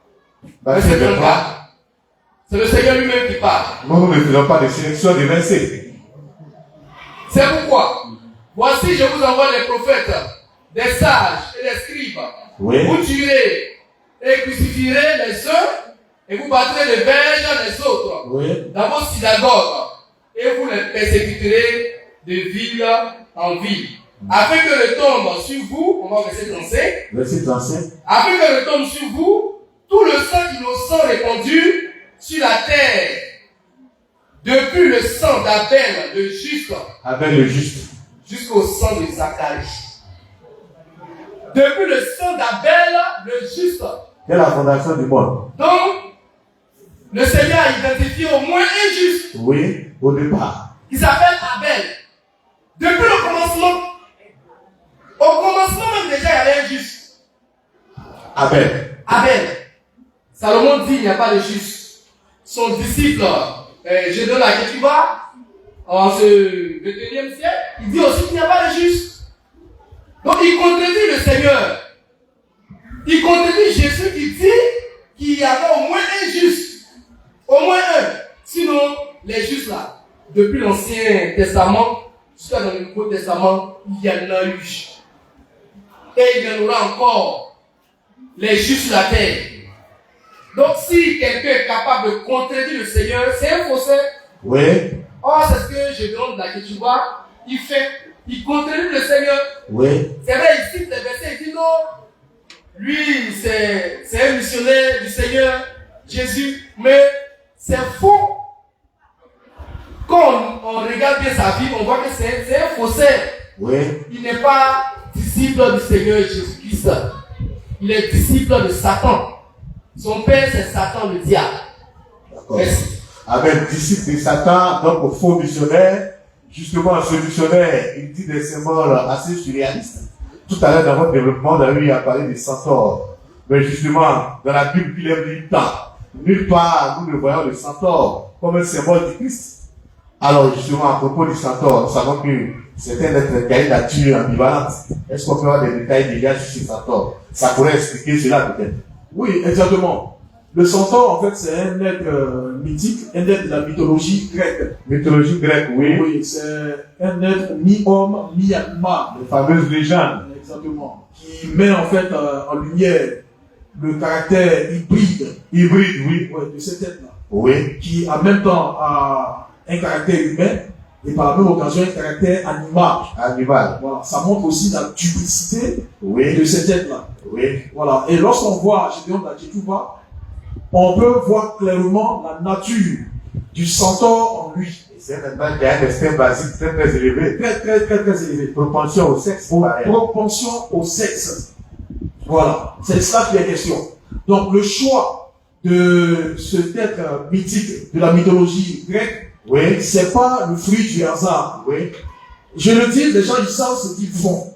[SPEAKER 2] verset 34. C'est le Seigneur lui-même qui parle.
[SPEAKER 1] Nous ne faisons pas de sélection des versets.
[SPEAKER 2] C'est pourquoi, voici, je vous envoie des prophètes, des sages et des scribes.
[SPEAKER 1] Oui.
[SPEAKER 2] Vous tuerez et crucifierez les uns et vous battrez les verges des autres dans vos synagogues et vous les persécuterez de ville en ville. Afin que retombe sur vous, on va au verset 35.
[SPEAKER 1] Verset 35.
[SPEAKER 2] Afin que retombe sur vous tout le sang innocent répandu sur la terre, depuis le sang d'Abel le juste,
[SPEAKER 1] Abel le juste,
[SPEAKER 2] jusqu'au sang de Zacharie. Depuis le sang d'Abel le juste.
[SPEAKER 1] dès la fondation du monde.
[SPEAKER 2] Donc, le Seigneur a identifié au moins un juste.
[SPEAKER 1] Oui, au départ.
[SPEAKER 2] Il s'appelle Abel. Depuis le commencement, au commencement même déjà, il y avait un juste.
[SPEAKER 1] Abel.
[SPEAKER 2] Salomon dit il n'y a pas de juste. Son disciple, Gédéon d'Aketuba, en ce 21e siècle, il dit aussi qu'il n'y a pas de juste. Donc il contredit le Seigneur. Il contredit Jésus qui dit qu'il y avait au moins un juste. Au moins un. Sinon, les justes là, depuis l'Ancien Testament jusqu'à dans le Nouveau Testament, il y en a eu. Et il y en aura encore. Les justes sur la terre. Donc si quelqu'un est capable de contredire le Seigneur, c'est un faussaire.
[SPEAKER 1] Oui.
[SPEAKER 2] Or, c'est ce que Gédéon d'Aketuba, il fait. Il contredit le Seigneur.
[SPEAKER 1] Oui.
[SPEAKER 2] C'est vrai, il cite les versets, il dit non. Lui, c'est un missionnaire du Seigneur, Jésus, mais c'est faux. Quand on regarde bien sa vie, on voit que c'est un faussaire.
[SPEAKER 1] Oui.
[SPEAKER 2] Il n'est pas disciple du Seigneur Jésus-Christ. Il est disciple de Satan. Son père, c'est Satan, le diable.
[SPEAKER 1] D'accord. Abel, disciple de Satan, donc faux missionnaire. Justement, ce missionnaire, il dit des symboles assez surréalistes. Tout à l'heure, dans votre développement, vous avez parlé des centaures. Mais justement, dans la Bible, il est dit tant. Nulle part, nous ne voyons le centaure comme un symbole du Christ. Alors, justement, à propos du centaure, nous savons que c'est un être qui a une nature ambivalente. Est-ce qu'on peut avoir des détails déjà sur ce centaure? Ça pourrait expliquer cela peut-être.
[SPEAKER 3] Oui, exactement. Le centaure, en fait, c'est un être mythique, un être de la mythologie grecque.
[SPEAKER 1] Mythologie grecque, oui.
[SPEAKER 3] Oui, c'est un être mi-homme, mi-animal.
[SPEAKER 1] Les fameuses légendes.
[SPEAKER 3] Exactement. Qui met en fait en lumière le caractère hybride.
[SPEAKER 1] Hybride, oui.
[SPEAKER 3] Ouais, de cet être-là.
[SPEAKER 1] Oui.
[SPEAKER 3] Qui en même temps a un caractère humain et par la même occasion un caractère animal.
[SPEAKER 1] Animal.
[SPEAKER 3] Voilà. Ça montre aussi la duplicité
[SPEAKER 1] oui.
[SPEAKER 3] de cet être-là.
[SPEAKER 1] Oui.
[SPEAKER 3] Voilà. Et lorsqu'on voit Gédéon d'Aketuba, on peut voir clairement la nature du centaure en lui.
[SPEAKER 1] C'est un animal qui a un instinct basique très très élevé.
[SPEAKER 3] Très élevé.
[SPEAKER 1] Propension au sexe.
[SPEAKER 3] Propension au sexe. Voilà. C'est cela qui est question. Donc le choix de cet être mythique de la mythologie grecque,
[SPEAKER 1] oui,
[SPEAKER 3] c'est pas le fruit du hasard.
[SPEAKER 1] Oui.
[SPEAKER 3] Je le dis, les gens ils savent ce qu'ils font.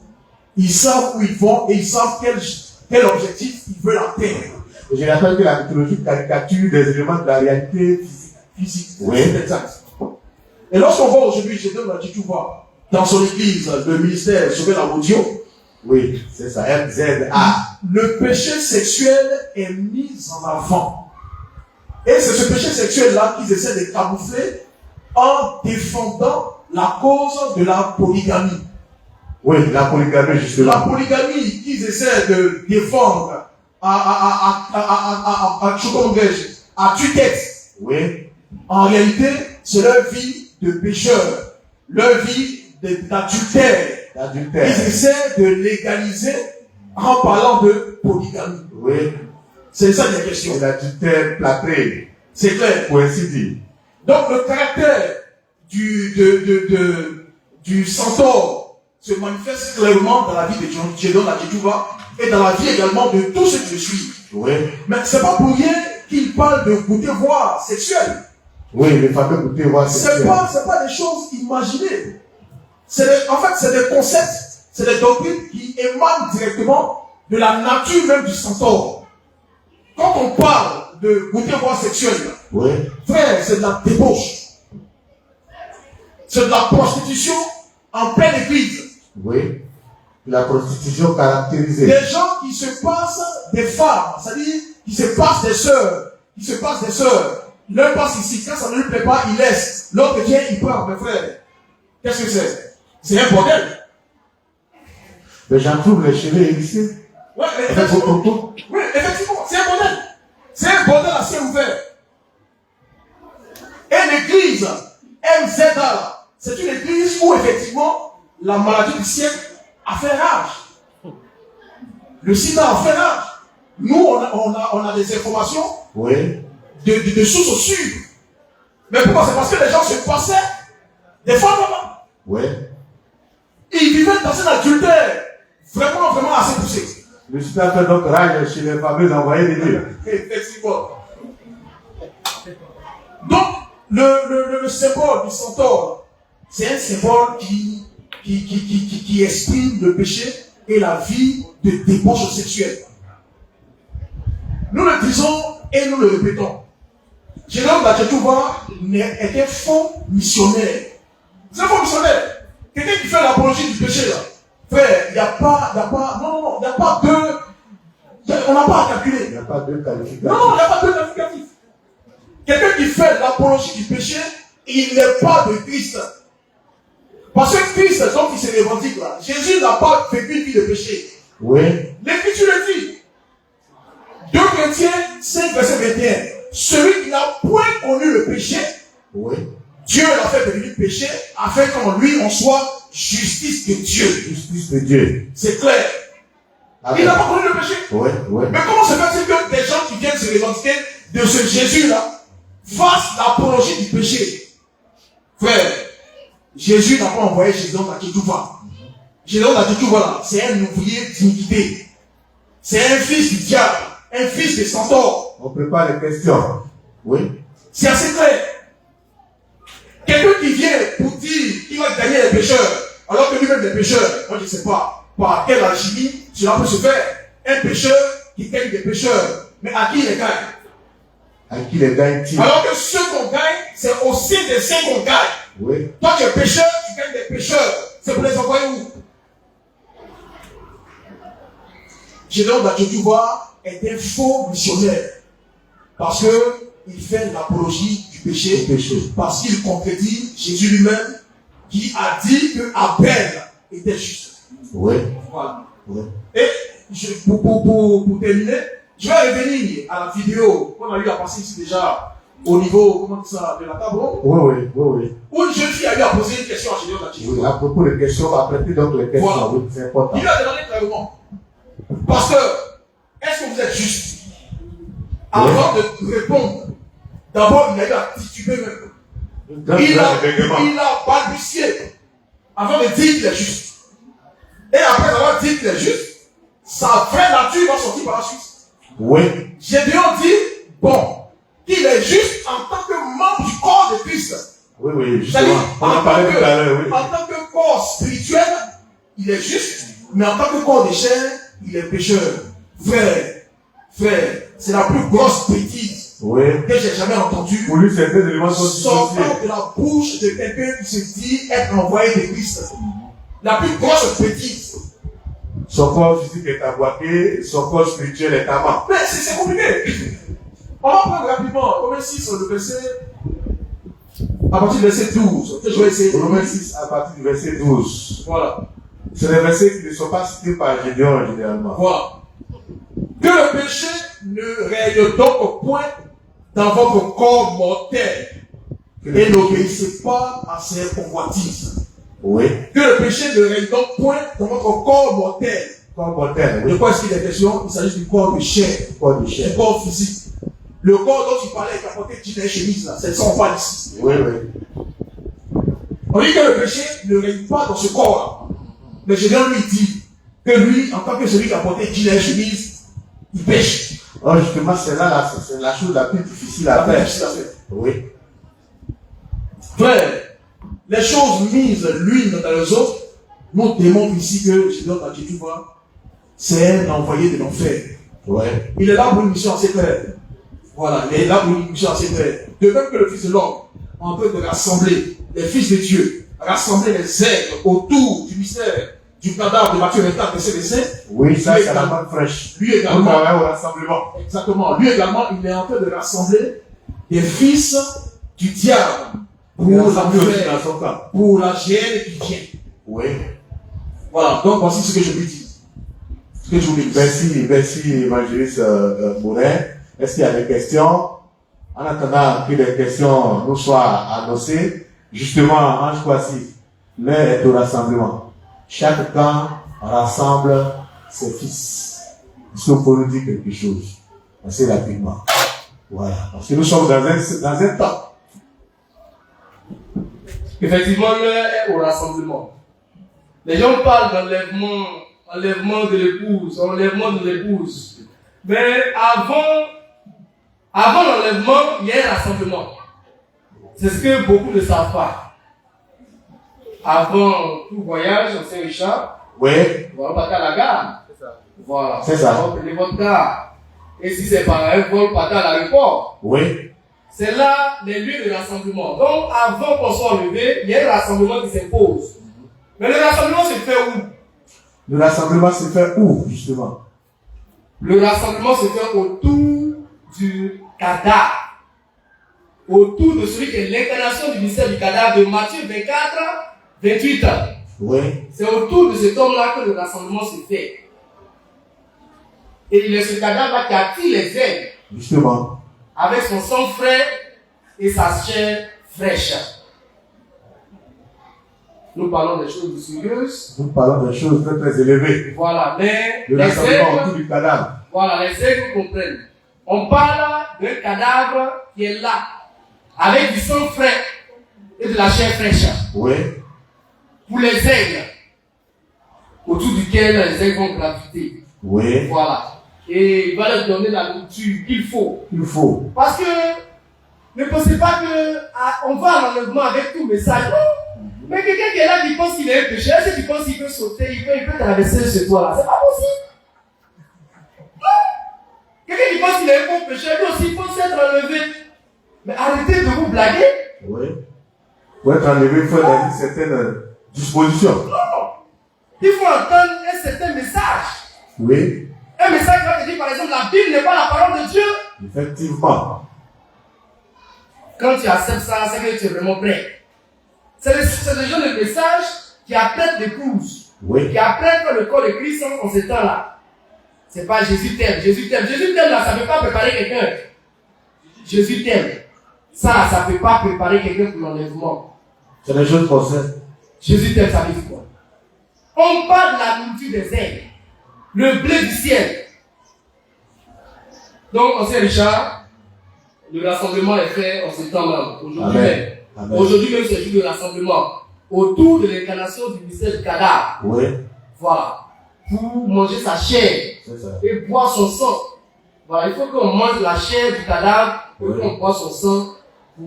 [SPEAKER 3] Ils savent où ils vont et ils savent quel objectif ils veulent atteindre.
[SPEAKER 1] Je rappelle que la mythologie caricature des éléments de la réalité
[SPEAKER 3] physique.
[SPEAKER 1] Oui.
[SPEAKER 3] C'est exact. Et lorsqu'on voit aujourd'hui, Gédéon d'Aketuba, dans son église, le ministère Sauver la Audio.
[SPEAKER 1] Oui, c'est ça, MZA.
[SPEAKER 3] Le péché sexuel est mis en avant. Et c'est ce péché sexuel-là qu'ils essaient de camoufler en défendant la cause de la polygamie.
[SPEAKER 1] Oui, la polygamie, justement.
[SPEAKER 3] La polygamie qu'ils essaient de défendre à tue-tête.
[SPEAKER 1] Oui.
[SPEAKER 3] En réalité, c'est leur vie de pécheur, leur vie d'adultère. Ils essaient de légaliser en parlant de polygamie.
[SPEAKER 1] Oui.
[SPEAKER 3] C'est ça la question.
[SPEAKER 1] C'est l'adultère plâtré.
[SPEAKER 3] C'est clair.
[SPEAKER 1] Pour ainsi dire.
[SPEAKER 3] Donc le caractère du centaure se manifeste clairement dans la vie de Gédéon Adjetouba et dans la vie également de tous ceux qui le suivent.
[SPEAKER 1] Oui.
[SPEAKER 3] Mais c'est pas pour rien qu'il parle de goûter voir sexuel.
[SPEAKER 1] Oui, les fameux goûter voir sexuel.
[SPEAKER 3] C'est pas des choses imaginées. En fait, c'est des concepts, c'est des doctrines qui émanent directement de la nature même du centaure. Quand on parle de goûter voir sexuel,
[SPEAKER 1] oui.
[SPEAKER 3] Frère, c'est de la débauche. C'est de la prostitution en pleine église.
[SPEAKER 1] Oui. La prostitution caractérisée.
[SPEAKER 3] Des gens qui se passent des femmes, c'est-à-dire qui se passent des sœurs, L'un passe ici, quand ça ne lui plaît pas, il laisse. L'autre vient, il part, mes frères. Qu'est-ce que c'est? C'est un bordel.
[SPEAKER 1] Les gens trouvent les cheveux hérissés.
[SPEAKER 3] Oui, effectivement. Oui, effectivement, c'est un bordel. C'est un bordel assez ouvert. Et l'église MZA, c'est une église où effectivement la maladie du siècle a fait rage. Le sida a fait rage. Nous, on a des informations de sources sûres. Mais pourquoi? C'est parce que les gens se passaient des femmes là-bas.
[SPEAKER 1] Oui.
[SPEAKER 3] Ils vivaient dans un adultère vraiment assez poussé.
[SPEAKER 1] Le sida fait donc rage chez les fameux envoyés de Dieu.
[SPEAKER 3] Effectivement. Donc, le symbole du centaure, c'est un symbole qui exprime le péché et la vie de débauche sexuelle. Nous le disons et nous le répétons. Gédéon Adjetouba est un faux missionnaire. C'est un faux missionnaire. Quelqu'un qui fait l'apologie du péché là. Frère, il n'y a pas deux. On n'a pas à calculer.
[SPEAKER 1] Il n'y a pas deux qualificatifs.
[SPEAKER 3] Non, il n'y a pas deux qualificatifs. Quelqu'un qui fait l'apologie du péché, il n'est pas de Christ. Parce que Christ, donc il se revendique là. Jésus n'a pas vécu une vie de péché.
[SPEAKER 1] Oui.
[SPEAKER 3] L'Écriture le dit. 2 Corinthiens 5, verset 21. Celui qui n'a point connu le péché, Dieu l'a fait devenir péché, afin qu'en lui on soit justice de Dieu.
[SPEAKER 1] Justice de Dieu.
[SPEAKER 3] C'est clair. Il n'a pas connu le péché. Mais comment se fait-il que des gens qui viennent se revendiquer de ce Jésus-là fassent l'apologie du péché? Frère, Jésus n'a pas envoyé Gédéon Adjetouba. Gédéon Adjetouba, c'est un ouvrier d'iniquité. C'est un fils du diable, un fils des centaures.
[SPEAKER 1] On prépare les questions. Oui.
[SPEAKER 3] C'est assez clair. Quelqu'un qui vient pour dire qu'il va gagner les pécheurs, alors que lui-même les pécheurs, moi je ne sais pas par quelle alchimie cela peut se faire. Un pécheur qui gagne des pécheurs, mais à qui il les gagne?
[SPEAKER 1] À qui les gagne-t-il?
[SPEAKER 3] Alors que ceux qu'on gagne, c'est aussi des saints qu'on gagne.
[SPEAKER 1] Oui.
[SPEAKER 3] Toi tu es pécheur, tu gagnes des pécheurs. C'est pour les envoyer où? Gédéon Adjetouba est un faux missionnaire. Parce qu'il fait l'apologie du péché. Parce qu'il contredit Jésus lui-même qui a dit que Abel était juste.
[SPEAKER 1] Oui.
[SPEAKER 3] Voilà. Oui. Et pour terminer, je vais revenir à la vidéo qu'on a eu à passer ici déjà au niveau de la table.
[SPEAKER 1] Oui.
[SPEAKER 3] Où une jeune fille a eu à poser une question à Gédéon Adjetouba.
[SPEAKER 1] Oui, à propos des questions, après donc les questions, voilà. Oui, c'est important.
[SPEAKER 3] Il a demandé clairement. Parce que, est-ce que vous êtes juste? Avant de répondre, d'abord il a eu à tituber même. Il a balbutié avant de dire qu'il est juste. Et après avoir dit qu'il est juste, sa vraie nature va sortir par la suite.
[SPEAKER 1] Oui.
[SPEAKER 3] Gédéon dit, bon, qu'il est juste en tant que membre du corps de Christ.
[SPEAKER 1] Oui, justement. On en parlait tout à l'heure, oui.
[SPEAKER 3] En tant que corps spirituel, il est juste, mais en tant que corps de chair, il est pécheur. Frère, c'est la plus grosse bêtise
[SPEAKER 1] Oui.
[SPEAKER 3] que j'ai jamais entendu
[SPEAKER 1] Pour lui, certains éléments sont
[SPEAKER 3] sortant
[SPEAKER 1] dissociés.
[SPEAKER 3] de la bouche de quelqu'un qui se dit être envoyé de Christ. La plus grosse bêtise.
[SPEAKER 1] Son corps physique est aboité, son corps spirituel est amant.
[SPEAKER 3] Mais c'est compliqué. On va prendre rapidement Romains 6 sur le verset, à partir du verset 12. Que je vais essayer.
[SPEAKER 1] Romains 6 à partir du verset 12.
[SPEAKER 3] Voilà.
[SPEAKER 1] C'est des versets qui ne sont pas cités par Gédéon généralement.
[SPEAKER 3] Voilà. Que le péché ne règne donc point dans votre corps mortel et n'obéissez pas à ses convoitises.
[SPEAKER 1] Oui.
[SPEAKER 3] Que le péché ne règne donc point dans votre corps mortel.
[SPEAKER 1] Corps mortel,
[SPEAKER 3] De
[SPEAKER 1] oui.
[SPEAKER 3] quoi est-ce qu'il est question? Il s'agit du corps de chair,
[SPEAKER 1] Corps de
[SPEAKER 3] du
[SPEAKER 1] chair.
[SPEAKER 3] corps physique. Le corps dont tu parlais, qui a porté petite chemise, là, c'est ça, on parle ici.
[SPEAKER 1] Oui, oui.
[SPEAKER 3] On dit que le péché ne règne pas dans ce corps-là. Mais Gédéon lui dit que lui, en tant que celui qui a porté gilet chemise, il pêche.
[SPEAKER 1] Oh, justement, c'est là, c'est la chose la plus difficile à faire. Oui.
[SPEAKER 3] Frère, les choses mises l'une dans les autres nous démontrent ici que Gédéon a dit, tu vois, c'est un envoyé de l'enfer.
[SPEAKER 1] Ouais.
[SPEAKER 3] Il est là pour une mission assez claire. Voilà, il est là pour une mission assez claire. De même que le Fils de l'homme, en train de rassembler les fils de Dieu, rassembler les aigles autour du mystère du cadavre de Matthieu 24, verset 27.
[SPEAKER 1] Oui, ça,
[SPEAKER 3] Lui
[SPEAKER 1] c'est la
[SPEAKER 3] également-
[SPEAKER 1] bonne fraîche.
[SPEAKER 3] Lui
[SPEAKER 1] On
[SPEAKER 3] également,
[SPEAKER 1] travaille au rassemblement.
[SPEAKER 3] exactement, lui également, il est en train de rassembler des fils du diable pour
[SPEAKER 1] Il rassemble aussi
[SPEAKER 3] l'enfer,
[SPEAKER 1] dans son camp.
[SPEAKER 3] pour la géhenne qui vient.
[SPEAKER 1] Oui.
[SPEAKER 3] Voilà, donc voici ce que je lui dis. Ce que je voulais dire.
[SPEAKER 1] Merci, évangéliste Mourin. Est-ce qu'il y a des questions? En attendant que les questions nous soient annoncées, justement, Ange Kwasi, l'heure est au rassemblement. Chaque camp rassemble ses fils. Est-ce que vous pouvez nous dire quelque chose? Assez rapidement. Voilà. Parce que nous sommes dans un temps.
[SPEAKER 2] Effectivement, l'heure est au rassemblement. Les gens parlent enlèvement de l'épouse, enlèvement de l'épouse. Mais avant l'enlèvement, il y a un rassemblement. C'est ce que beaucoup ne savent pas. Avant tout voyage en Saint-Richard,
[SPEAKER 1] Oui.
[SPEAKER 2] on va partir à la gare. Voilà.
[SPEAKER 1] C'est ça.
[SPEAKER 2] On prenez votre gare. Et si c'est par un vol, partez à l'aéroport.
[SPEAKER 1] Oui.
[SPEAKER 2] C'est là les lieux de rassemblement. Donc, avant qu'on soit enlevé, il y a un rassemblement qui s'impose. Mais le rassemblement se fait où?
[SPEAKER 1] Le rassemblement se fait où, justement?
[SPEAKER 2] Le rassemblement se fait autour du cadavre. Autour de celui qui est l'incarnation du mystère du cadavre de Matthieu 24, 28.
[SPEAKER 1] Oui.
[SPEAKER 2] C'est autour de cet homme-là que le rassemblement se fait. Et il est ce cadavre-là qui attire les aigles
[SPEAKER 1] Justement.
[SPEAKER 2] avec son sang frais et sa chair fraîche. Nous parlons des choses sérieuses.
[SPEAKER 1] Nous parlons de choses très très élevées.
[SPEAKER 2] Voilà, mais
[SPEAKER 1] Le
[SPEAKER 2] les
[SPEAKER 1] rassemblement autour
[SPEAKER 2] aigles,
[SPEAKER 1] du cadavre.
[SPEAKER 2] voilà, les aigles comprennent. On parle d'un cadavre qui est là, avec du sang frais et de la chair fraîche.
[SPEAKER 1] Oui.
[SPEAKER 2] Pour les aigles, autour duquel les aigles vont graviter.
[SPEAKER 1] Oui.
[SPEAKER 2] Voilà. Et il va leur donner la nourriture qu'il faut.
[SPEAKER 1] Il faut.
[SPEAKER 2] Parce que ne pensez pas que on va à l'enlèvement avec tout message. Non. Mais quelqu'un qui est là qui pense qu'il est un pécheur, est-ce que tu penses qu'il peut sauter, il peut traverser ce toit-là? C'est pas possible. Non. Quelqu'un qui pense qu'il est un bon pécheur, lui aussi il pense être enlevé. Mais arrêtez de vous blaguer.
[SPEAKER 1] Oui. Pour être enlevé, il faut avoir une certaine disposition.
[SPEAKER 2] Il faut entendre un certain message.
[SPEAKER 1] Oui.
[SPEAKER 2] Un message qui va te dire, par exemple, la Bible n'est pas la parole de Dieu.
[SPEAKER 1] Effectivement.
[SPEAKER 2] Quand tu acceptes ça, c'est que tu es vraiment prêt. C'est le genre de message qui apprête l'épouse.
[SPEAKER 1] Oui.
[SPEAKER 2] Qui apprête le corps de Christ en ce temps-là. C'est pas Jésus t'aime, Jésus t'aime. Jésus t'aime là, ça ne peut pas préparer quelqu'un. Jésus t'aime. Ça là, ça ne peut pas préparer quelqu'un pour l'enlèvement.
[SPEAKER 1] C'est des choses qu'on sait.
[SPEAKER 2] Jésus t'aime, ça veut dire quoi? On parle de la nourriture des aigles. Le blé du ciel. Donc, on sait, Richard, le rassemblement est fait en ce temps-là. Aujourd'hui
[SPEAKER 1] Amen.
[SPEAKER 2] même.
[SPEAKER 1] Amen.
[SPEAKER 2] Aujourd'hui même, c'est le jour de rassemblement. Autour de l'incarnation du mystère du cadavre.
[SPEAKER 1] Oui.
[SPEAKER 2] Voilà. Pour manger sa chair
[SPEAKER 1] C'est ça.
[SPEAKER 2] et boire son sang. Voilà, il faut qu'on mange la chair du cadavre et
[SPEAKER 1] Oui.
[SPEAKER 2] qu'on boit son sang pour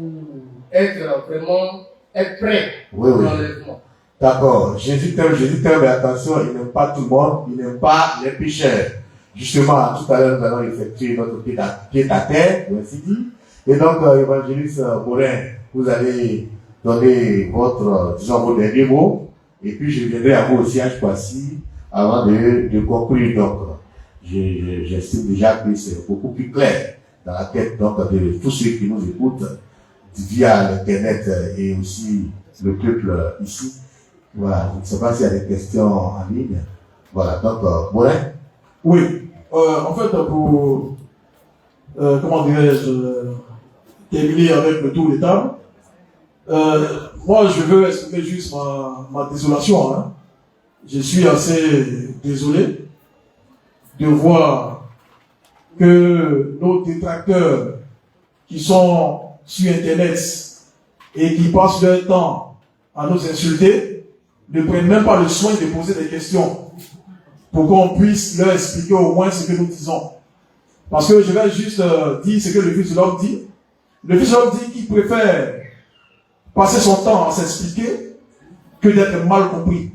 [SPEAKER 2] être vraiment être prêt
[SPEAKER 1] Oui,
[SPEAKER 2] pour
[SPEAKER 1] oui.
[SPEAKER 2] l'enlèvement.
[SPEAKER 1] D'accord. Jésus t'aime, mais attention, il n'aime pas tout le monde, il n'aime pas les pécheurs. justement, tout à l'heure, nous allons effectuer notre pied à terre, ainsi dit. Et donc, évangéliste Morin, vous allez donner votre, disons, vos derniers mots. Et puis, je viendrai à vous aussi, à ce fois-ci, avant de conclure. Donc, j'estime déjà que c'est beaucoup plus clair dans la tête, donc, de tous ceux qui nous écoutent via l'Internet et aussi le peuple ici. Voilà, je ne sais pas s'il y a des questions en ligne. Voilà, donc, Morin.
[SPEAKER 3] Oui, en fait, pour, comment dirais-je, terminer avec le tour des tables, moi, je veux exprimer juste ma désolation. Hein. Je suis assez désolé de voir que nos détracteurs qui sont sur Internet et qui passent leur temps à nous insulter ne prennent même pas le soin de poser des questions pour qu'on puisse leur expliquer au moins ce que nous disons. Parce que je vais juste dire ce que le Fils de l'homme dit. Le Fils de l'homme dit qu'il préfère passer son temps à s'expliquer que d'être mal compris.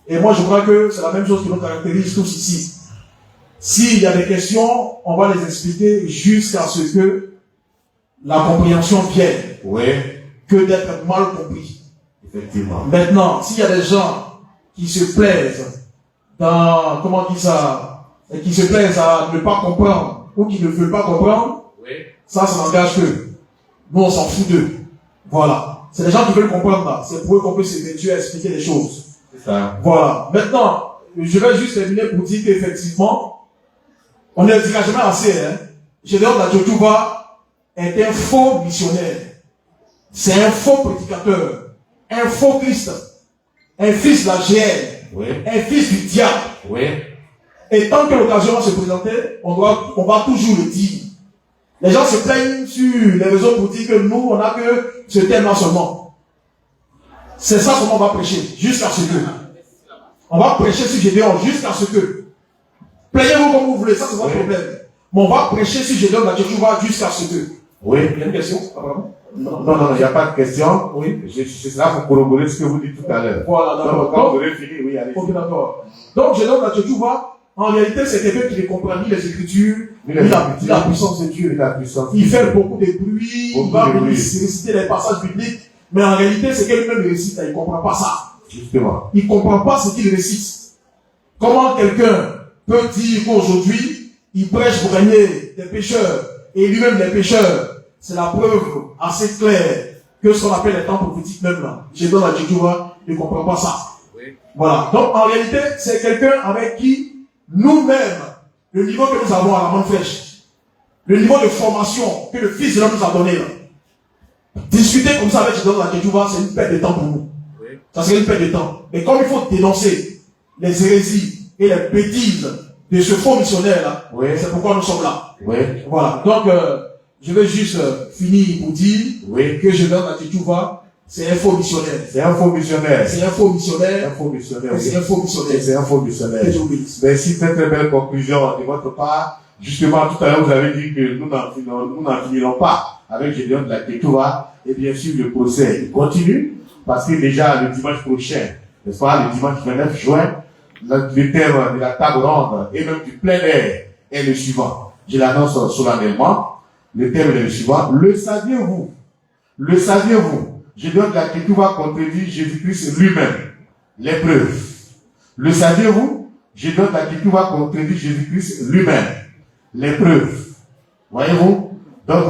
[SPEAKER 3] Et moi, je crois que c'est la même chose qui nous caractérise tous ici. S'il y a des questions, on va les expliquer jusqu'à ce que la compréhension vienne.
[SPEAKER 1] Oui.
[SPEAKER 3] Que d'être mal compris.
[SPEAKER 1] Effectivement.
[SPEAKER 3] Maintenant, s'il y a des gens qui se plaisent dans, comment on dit ça, et qui se plaisent à ne pas comprendre, ou qui ne veulent pas comprendre, oui. Ça n'engage qu'eux. Nous, on s'en fout d'eux. Voilà. C'est les gens qui veulent comprendre là. C'est pour eux qu'on peut s'éventuer à expliquer les choses.
[SPEAKER 1] C'est ça.
[SPEAKER 3] Voilà. Maintenant, je vais juste terminer pour dire qu'effectivement, on ne le dira jamais assez, hein. Gédéon Nadjotouba est un faux missionnaire. C'est un faux prédicateur. Un faux Christ. Un fils de la GL.
[SPEAKER 1] Oui.
[SPEAKER 3] Un fils du diable.
[SPEAKER 1] Oui.
[SPEAKER 3] Et tant que l'occasion va se présenter, on va toujours le dire. Les gens se plaignent sur les réseaux pour dire que nous, on n'a que ce thème-là seulement. C'est ça qu'on va prêcher, jusqu'à ce que. On va prêcher sur Gédéon jusqu'à ce que. Plaignez-vous comme vous voulez, ça c'est votre problème. Mais on va prêcher sur Gédéon Nadjotouba jusqu'à ce que.
[SPEAKER 1] Oui.
[SPEAKER 3] Il y a une question, apparemment?
[SPEAKER 1] Non, il n'y a pas de question. Oui. C'est là pour corroborer ce que vous dites tout à l'heure.
[SPEAKER 3] Voilà, d'accord.
[SPEAKER 1] Donc, quand vous aurez fini, oui, allez.
[SPEAKER 3] Ok, d'accord. Donc, Gédéon Nadjotouba, en réalité, c'est quelqu'un qui ne comprend ni les Écritures, ni la puissance de Dieu. Il fait beaucoup de bruit, il va venir réciter les passages bibliques, mais en réalité, c'est qu'il lui-même récite, il ne comprend pas ça.
[SPEAKER 1] Justement.
[SPEAKER 3] Il ne comprend pas ce qu'il récite. Comment quelqu'un peut dire qu'aujourd'hui, il prêche pour gagner des pécheurs, et lui-même les pécheurs, c'est la preuve assez claire que ce qu'on appelle les temps prophétiques même là. Gédéon Nadjotouba ne comprend pas ça. Oui. Voilà. Donc, en réalité, c'est quelqu'un avec qui nous-mêmes, le niveau que nous avons à la main fraîche, le niveau de formation que le Fils de l'homme nous a donné là, discuter comme ça avec Gédéon Nadjotouba, c'est une perte de temps pour nous. Oui. Ça serait une perte de temps. Mais comme il faut dénoncer les hérésies et les bêtises de ce faux missionnaire là, oui. C'est pourquoi nous sommes là. Oui. Voilà. Donc, je vais juste finir pour dire oui. Que Gédéon Nadjotouba, c'est un faux missionnaire.
[SPEAKER 1] C'est un faux missionnaire.
[SPEAKER 3] C'est un faux missionnaire.
[SPEAKER 1] Un faux missionnaire.
[SPEAKER 3] C'est un faux missionnaire.
[SPEAKER 1] C'est un faux missionnaire. Merci, très très belle conclusion de votre part. Justement, tout à l'heure, vous avez dit que nous n'en finirons pas avec Gédéon Nadjotouba. Et bien sûr, le procès il continue. Parce que déjà, le dimanche prochain, n'est-ce pas, le dimanche 29 juin, le thème de la table ronde et même du plein air est le suivant. Je l'annonce solennellement. Le thème est le suivant. Le saviez-vous? Le saviez-vous? Gédéon Nadjotouba contredit Jésus-Christ lui-même. Les preuves. Le saviez-vous? Gédéon Nadjotouba contredit Jésus-Christ lui-même. Les preuves. Voyez-vous? Donc,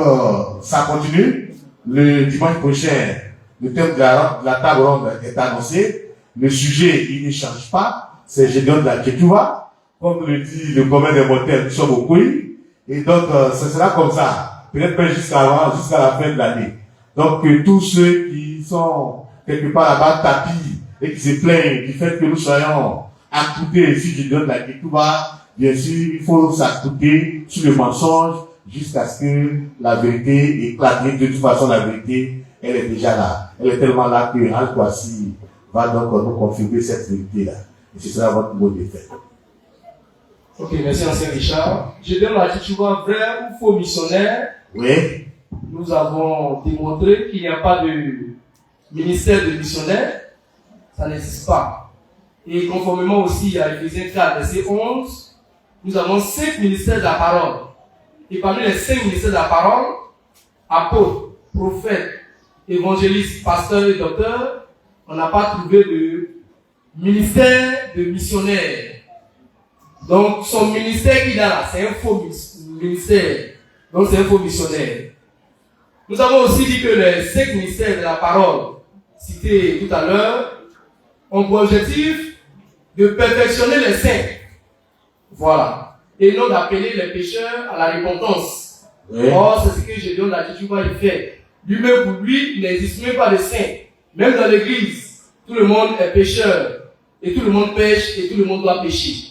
[SPEAKER 1] ça continue. Le dimanche prochain, le thème de la table ronde est annoncé. Le sujet, il ne change pas. C'est Gédéon Nadjotouba. Comme le dit le commun des mortels, nous sommes au pays. Et donc, ce sera comme ça. Peut-être pas jusqu'à la fin de l'année. Donc, tous ceux qui sont quelque part là-bas tapis et qui se plaignent du fait que nous soyons accoutés sur Gédéon Nadjotouba, bien sûr, il faut s'accouter sur le mensonge jusqu'à ce que la vérité éclate. De toute façon, la vérité, elle est déjà là. Elle est tellement là que Al-Kwasi va donc nous confirmer cette vérité-là. Et ce sera votre mot de fait.
[SPEAKER 2] Ok, merci, ancien Richard. Gédéon Nadjotouba, vrai ou faux missionnaire?
[SPEAKER 1] Oui.
[SPEAKER 2] Nous avons démontré qu'il n'y a pas de ministère de missionnaire. Ça n'existe pas. Et conformément aussi à Éphésiens 4, verset 11, nous avons 5 ministères de la parole. Et parmi les 5 ministères de la parole, apôtre, prophète, évangéliste, pasteur et docteur, on n'a pas trouvé de ministère de missionnaire. Donc, son ministère qu'il a là, c'est un faux ministère. Donc, c'est un faux missionnaire. Nous avons aussi dit que les 5 ministères de la parole, cités tout à l'heure, ont pour objectif de perfectionner les saints. Voilà. Et non d'appeler les pécheurs à la repentance. Oui. Or, c'est ce que Gédéon l'a dit, tu vois, il fait. Lui-même, pour lui, il n'existe même pas de saints. Même dans l'église, tout le monde est pécheur. Et tout le monde pêche et tout le monde doit pécher.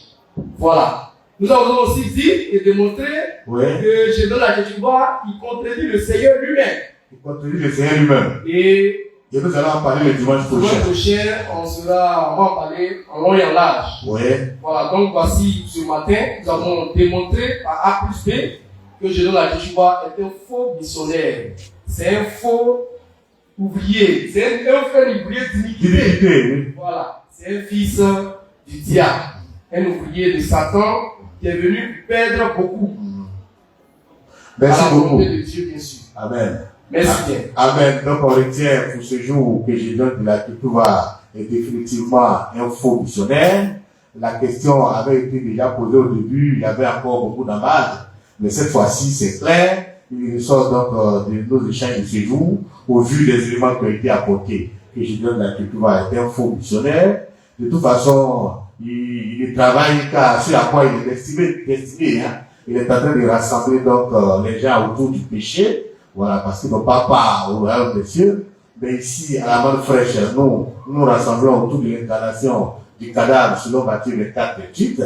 [SPEAKER 2] Voilà. Nous avons aussi dit et démontré que Gédéon l'a dit, tu vois, il contredit le Seigneur lui-même.
[SPEAKER 1] Il contredit le Seigneur lui-même.
[SPEAKER 2] Et
[SPEAKER 1] nous allons en parler le dimanche prochain.
[SPEAKER 2] Le dimanche prochain, on va en parler en long et en large.
[SPEAKER 1] Oui.
[SPEAKER 2] Voilà, donc voici ce matin, nous avons démontré par A plus B que Gédéon l'a dit, tu vois, est un faux missionnaire. C'est un faux ouvrier. C'est un frère ouvrier d'iniquité. Voilà. C'est un fils du diable. Un ouvrier de Satan qui est venu perdre beaucoup.
[SPEAKER 1] Merci beaucoup.
[SPEAKER 2] À la volonté de Dieu, bien sûr.
[SPEAKER 1] Amen.
[SPEAKER 2] Merci bien.
[SPEAKER 1] Amen. Donc on retient pour ce jour que Gédéon de la Ketouva est définitivement un faux missionnaire. La question avait été déjà posée au début, il y avait encore beaucoup d'embâches, mais cette fois-ci c'est clair. Il ressort donc de nos échanges de ce jour, au vu des éléments qui ont été apportés, que Gédéon de la Ketouva est un faux missionnaire. De toute façon, il travaille car ce à quoi il est destiné, hein. Il est en train de rassembler donc les gens autour du péché. Voilà, parce qu'ils n'ont pas part au royaume des cieux. Mais ici, à la manne fraîche, nous rassemblons autour de l'incarnation du cadavre selon Matthieu 24, 28.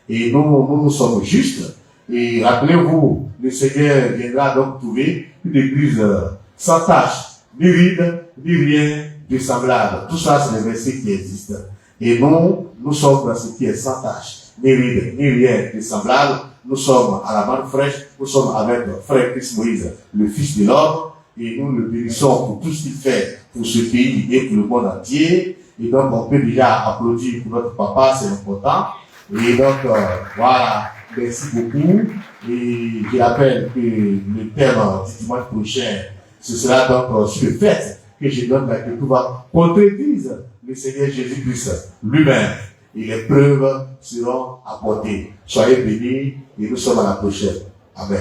[SPEAKER 1] Et nous sommes justes. Et rappelez-vous, le Seigneur viendra donc trouver une église sans tache, ni ride, ni rien de semblable. Tout ça, c'est les versets qui existent. Et nous sommes dans ce qui est sans tache, ni ride, ni rien de semblable. Nous sommes à la manne fraîche, nous sommes avec frère Christ Moïse, le Fils de l'homme, et nous le bénissons pour tout ce qu'il fait pour ce pays et pour le monde entier. Et donc, on peut déjà applaudir pour notre papa, c'est important. Et donc, voilà, merci beaucoup. Et je rappelle que le thème du dimanche prochain, ce sera donc sur le fait que je donne la que tout va contredire le Seigneur Jésus-Christ lui-même. Et les preuves seront apportées. Soyez bénis et nous sommes à la prochaine. Amen.